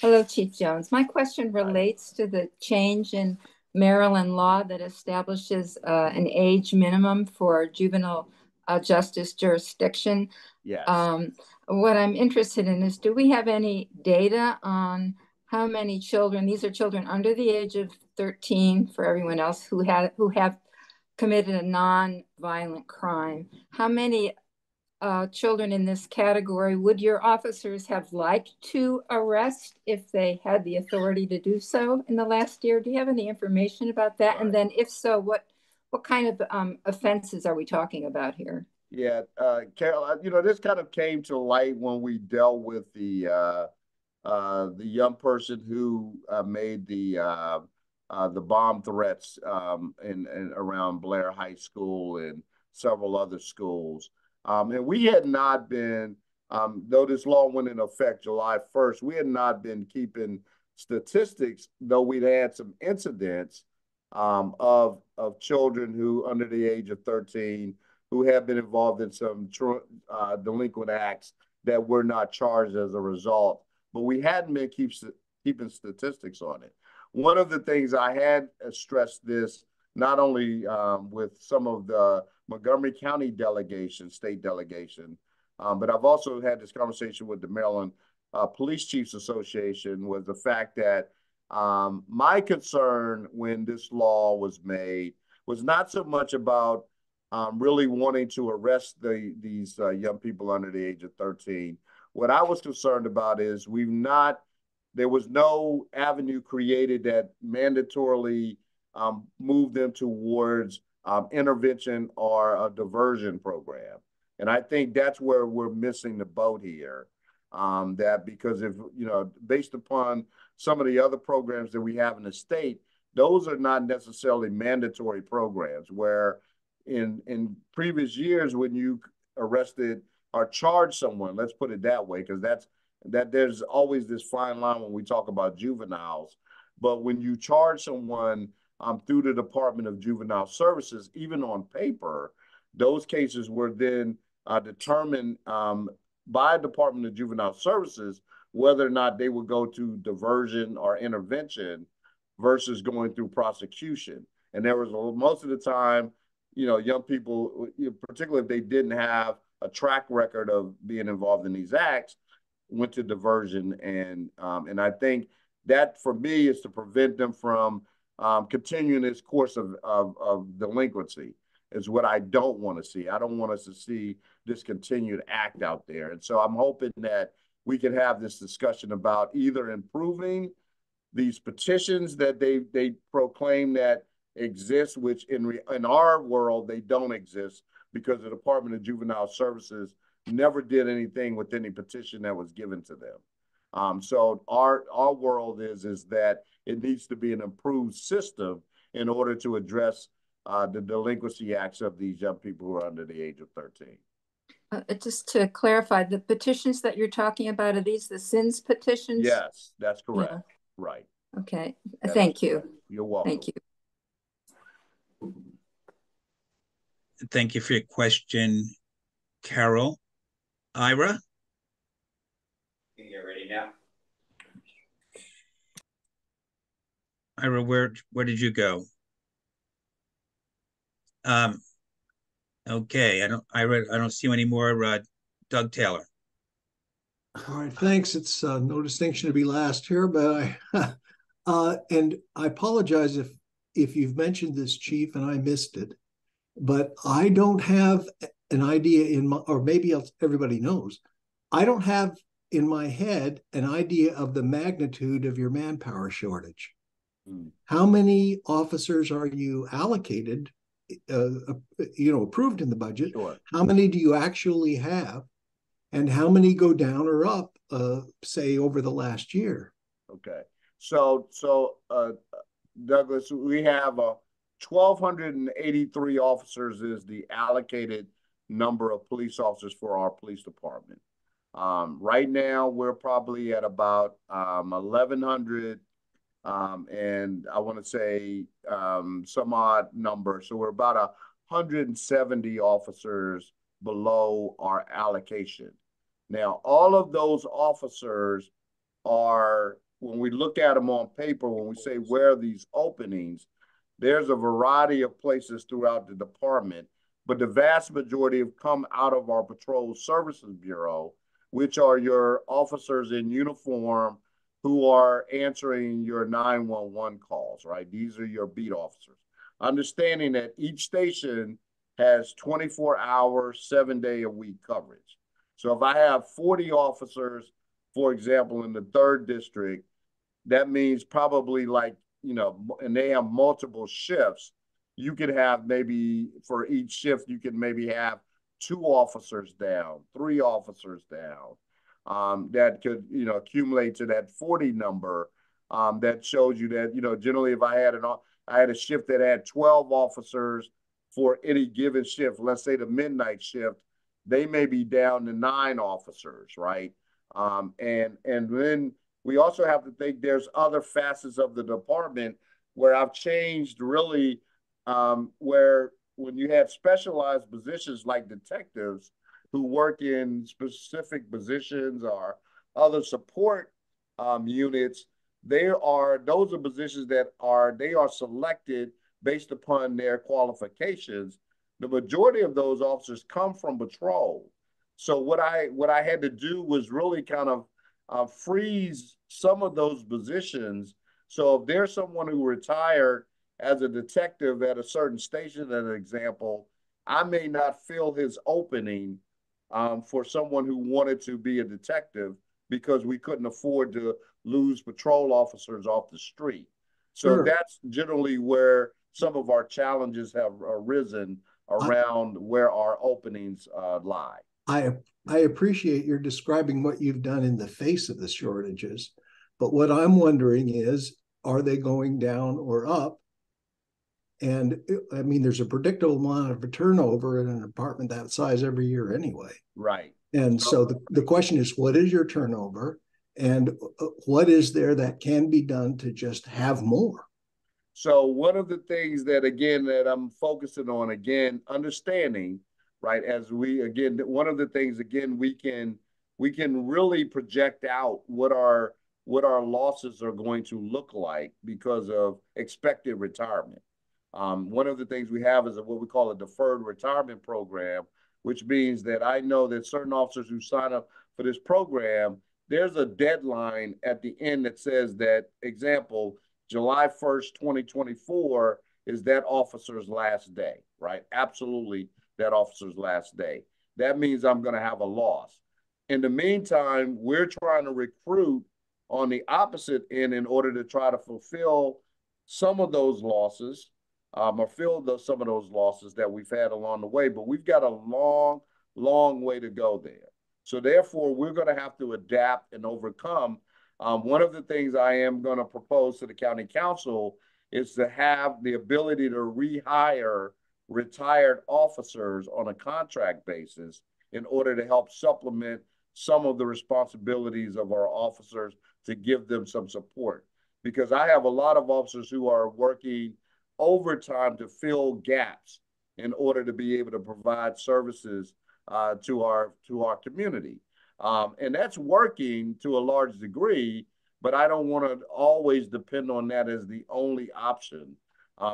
S10: Hello, Chief Jones. My question relates to the change in Maryland law that establishes an age minimum for juvenile justice jurisdiction.
S6: Yes.
S10: What I'm interested in is, do we have any data on how many children, these are children under the age of 13 for everyone else, who have committed a non-violent crime? How many children in this category would your officers have liked to arrest if they had the authority to do so in the last year? Do you have any information about that? Right. And then if so, what kind of offenses are we talking about here?
S6: Yeah, Carol, you know, this kind of came to light when we dealt with the young person who made the bomb threats in around Blair High School and several other schools. And we had not been, though this law went into effect July 1st, we had not been keeping statistics, though we'd had some incidents of children who under the age of 13 who have been involved in some delinquent acts that were not charged as a result. But we hadn't been keeping statistics on it. One of the things I had stressed this, not only with some of the Montgomery County delegation, state delegation, but I've also had this conversation with the Maryland Police Chiefs Association, was the fact that my concern when this law was made was not so much about really wanting to arrest these young people under the age of 13. What I was concerned about is there was no avenue created that mandatorily move them towards intervention or a diversion program. And I think that's where we're missing the boat here. That because if, you know, based upon some of the other programs that we have in the state, those are not necessarily mandatory programs, where in previous years when you arrested or charged someone, let's put it that way, because that there's always this fine line when we talk about juveniles. But when you charge someone through the Department of Juvenile Services, even on paper, those cases were then determined by Department of Juvenile Services whether or not they would go to diversion or intervention versus going through prosecution. And there was most of the time, you know, young people, particularly if they didn't have a track record of being involved in these acts, went to diversion. And I think that for me is to prevent them from continuing this course of delinquency is what I don't want to see. I don't want us to see this continued act out there. And so I'm hoping that we can have this discussion about either improving these petitions that they proclaim that exist, which in our world, they don't exist because the Department of Juvenile Services never did anything with any petition that was given to them. So our world is that it needs to be an improved system in order to address the delinquency acts of these young people who are under the age of 13.
S10: Just to clarify, the petitions that you're talking about, are these the SINS petitions?
S6: Yes, that's correct.
S10: Yeah.
S6: Right.
S10: Okay. Thank you.
S6: You're welcome.
S10: Thank you.
S1: Thank you for your question, Carol. Ira?
S11: You're ready now.
S1: Ira, where did you go? Okay, I don't see you anymore. Doug Taylor.
S12: All right, thanks. It's no distinction to be last here, but and I apologize if you've mentioned this, Chief, and I missed it, but I don't have an idea in my, or maybe everybody knows, I don't have in my head an idea of the magnitude of your manpower shortage. How many officers are you allocated, approved in the budget?
S6: Sure.
S12: How many do you actually have? And how many go down or up, say, over the last year?
S6: Okay. So Douglas, we have 1,283 officers is the allocated number of police officers for our police department. Right now, we're probably at about 1,100, and I want to say some odd number. So we're about 170 officers below our allocation. Now, all of those officers are, when we look at them on paper, when we say where are these openings, there's a variety of places throughout the department, but the vast majority have come out of our Patrol Services Bureau, which are your officers in uniform who are answering your 911 calls, right? These are your beat officers. Understanding that each station has 24-hour, 7-day-a-week coverage. So if I have 40 officers, for example, in the 3rd district, that means probably like, and they have multiple shifts, you could have maybe for each shift, you could maybe have 2 officers down, 3 officers down. That could, accumulate to that 40 number. That shows you that, generally if I had a shift that had 12 officers for any given shift, let's say the midnight shift, they may be down to 9 officers, right? And then we also have to think there's other facets of the department where I've changed really, where when you have specialized positions like detectives who work in specific positions or other support units, those are positions that they are selected based upon their qualifications. The majority of those officers come from patrol. So what I had to do was really kind of freeze some of those positions. So if there's someone who retired as a detective at a certain station, as an example, I may not fill his opening for someone who wanted to be a detective because we couldn't afford to lose patrol officers off the street. So
S12: Sure.
S6: that's generally where some of our challenges have arisen around where our openings lie.
S12: I appreciate your describing what you've done in the face of the shortages, but what I'm wondering is, are they going down or up? And I mean, there's a predictable amount of turnover in an apartment that size every year anyway.
S6: Right.
S12: And so the question is, what is your turnover? And what is there that can be done to just have more?
S6: So one of the things that, again, that I'm focusing on, again, understanding, right, as we, again, one of the things, again, we can really project out what our losses are going to look like because of expected retirement. One of the things we have is what we call a deferred retirement program, which means that I know that certain officers who sign up for this program, there's a deadline at the end that says that, example, July 1st, 2024 is that officer's last day, right? Absolutely that officer's last day. That means I'm going to have a loss. In the meantime, we're trying to recruit on the opposite end in order to try to fulfill some of those losses, or fill some of those losses that we've had along the way. But we've got a long, long way to go there. So therefore, we're going to have to adapt and overcome. One of the things I am going to propose to the county council is to have the ability to rehire retired officers on a contract basis in order to help supplement some of the responsibilities of our officers to give them some support. Because I have a lot of officers who are working overtime to fill gaps in order to be able to provide services to our community. And that's working to a large degree, but I don't want to always depend on that as the only option.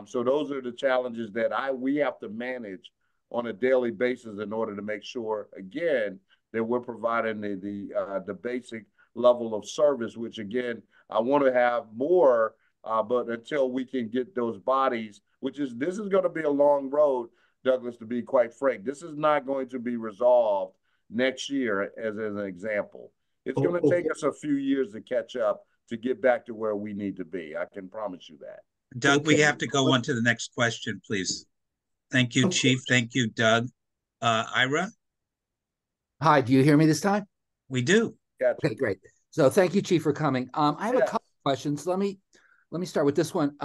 S6: So those are the challenges that we have to manage on a daily basis in order to make sure, again, that we're providing the basic level of service, which, again, I want to have more, but until we can get those bodies, this is going to be a long road, Douglas, to be quite frank. This is not going to be resolved next year, as an example. It's going to take us a few years to catch up to get back to where we need to be. I can promise you that.
S1: Doug, we have to go on to the next question, please. Thank you, Chief. Thank you, Doug. Ira?
S13: Hi, do you hear me this time?
S1: We do.
S6: Gotcha.
S13: Okay, great. So thank you, Chief, for coming. I have a couple of questions. Let me start with this one.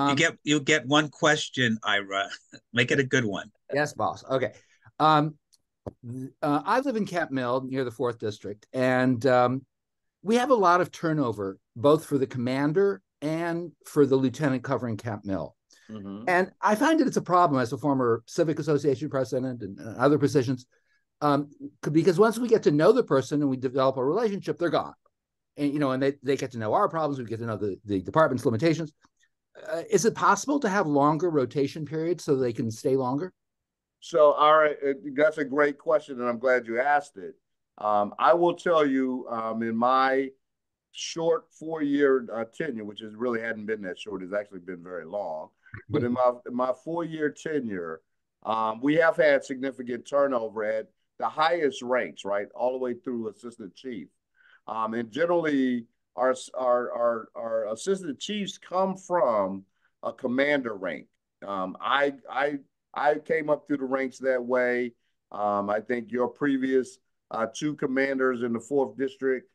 S1: You get one question, Ira. Make it a good one.
S13: Yes, boss. Okay. I live in Camp Mill near the 4th District, and we have a lot of turnover, both for the commander and for the lieutenant covering Camp Mill.
S6: Mm-hmm.
S13: And I find that it's a problem as a former Civic Association president and other positions, because once we get to know the person and we develop a relationship, they're gone. And, and they get to know our problems. We get to know the department's limitations. Is it possible to have longer rotation periods so they can stay longer?
S6: So, all right, that's a great question, and I'm glad you asked it. I will tell you, in my short 4-year tenure, which really hadn't been that short, it's actually been very long. But in my 4-year tenure, we have had significant turnover at the highest ranks, right, all the way through assistant chief. And generally, our assistant chiefs come from a commander rank. I came up through the ranks that way. I think your previous 2 commanders in the 4th District,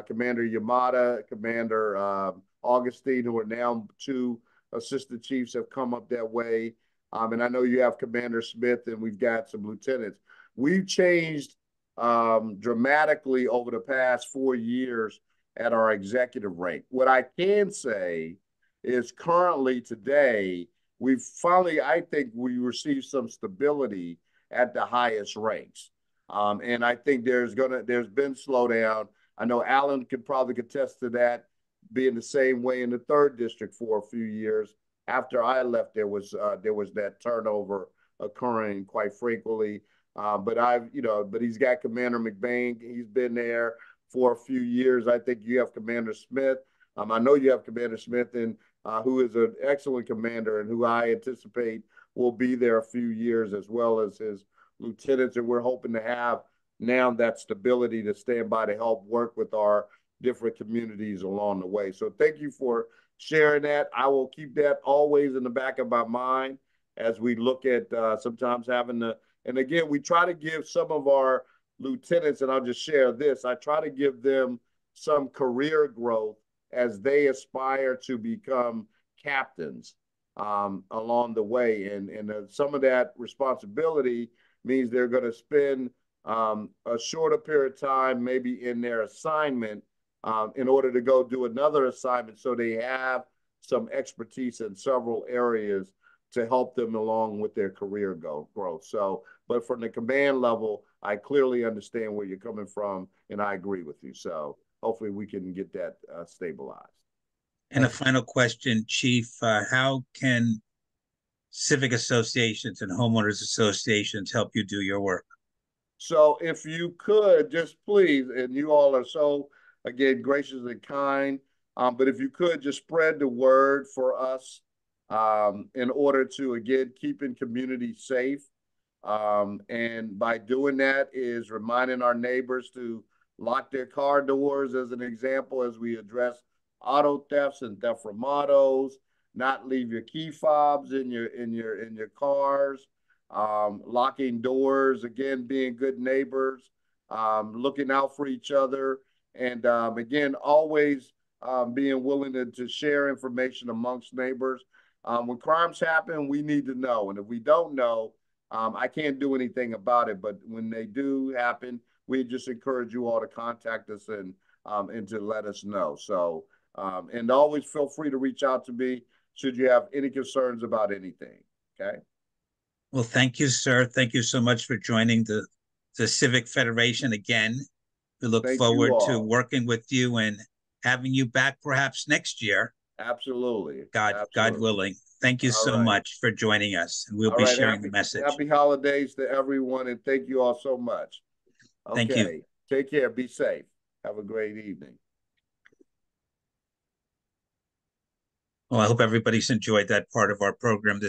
S6: Commander Yamada, Commander Augustine, who are now 2 assistant chiefs, have come up that way. And I know you have Commander Smith, and we've got some lieutenants. We've changed dramatically over the past 4 years at our executive rank. What I can say is currently today, I think we received some stability at the highest ranks. And I think there's been slowdown. I know Alan could probably contest to that, being the same way in the 3rd District for a few years. After I left, there was that turnover occurring quite frequently. But he's got Commander McBain. He's been there for a few years. I think you have Commander Smith. I know you have Commander Smith, and who is an excellent commander and who I anticipate will be there a few years, as well as his lieutenants. And we're hoping to have now that stability to stand by to help work with our different communities along the way. So thank you for sharing that. I will keep that always in the back of my mind as we look at sometimes having to, and again, we try to give some of our lieutenants, and I'll just share this, I try to give them some career growth as they aspire to become captains along the way. And some of that responsibility means they're going to spend a shorter period of time, maybe in their assignment, in order to go do another assignment, so they have some expertise in several areas to help them along with their career growth. So, but from the command level, I clearly understand where you're coming from, and I agree with you. So hopefully we can get that stabilized.
S1: And a final question, Chief, how can civic associations and homeowners associations help you do your work?
S6: So if you could just please, and you all are so, again, gracious and kind, but if you could just spread the word for us in order to, again, keeping community safe. And by doing that is reminding our neighbors to lock their car doors, as an example, as we address auto thefts and theft from autos, not leave your key fobs in your cars, locking doors, again, being good neighbors, looking out for each other, and again, always being willing to share information amongst neighbors. When crimes happen, we need to know, and if we don't know, I can't do anything about it. But when they do happen, we just encourage you all to contact us and to let us know. So, and always feel free to reach out to me should you have any concerns about anything. Okay.
S1: Well, thank you, sir. Thank you so much for joining the Civic Federation again. We look forward to working with you and having you back perhaps next year.
S6: Absolutely.
S1: God willing. Thank you so much for joining us, and we'll be sharing the message.
S6: Happy holidays to everyone, and thank you all so much. Okay.
S1: Thank you.
S6: Take care. Be safe. Have a great evening.
S1: Well, I hope everybody's enjoyed that part of our program.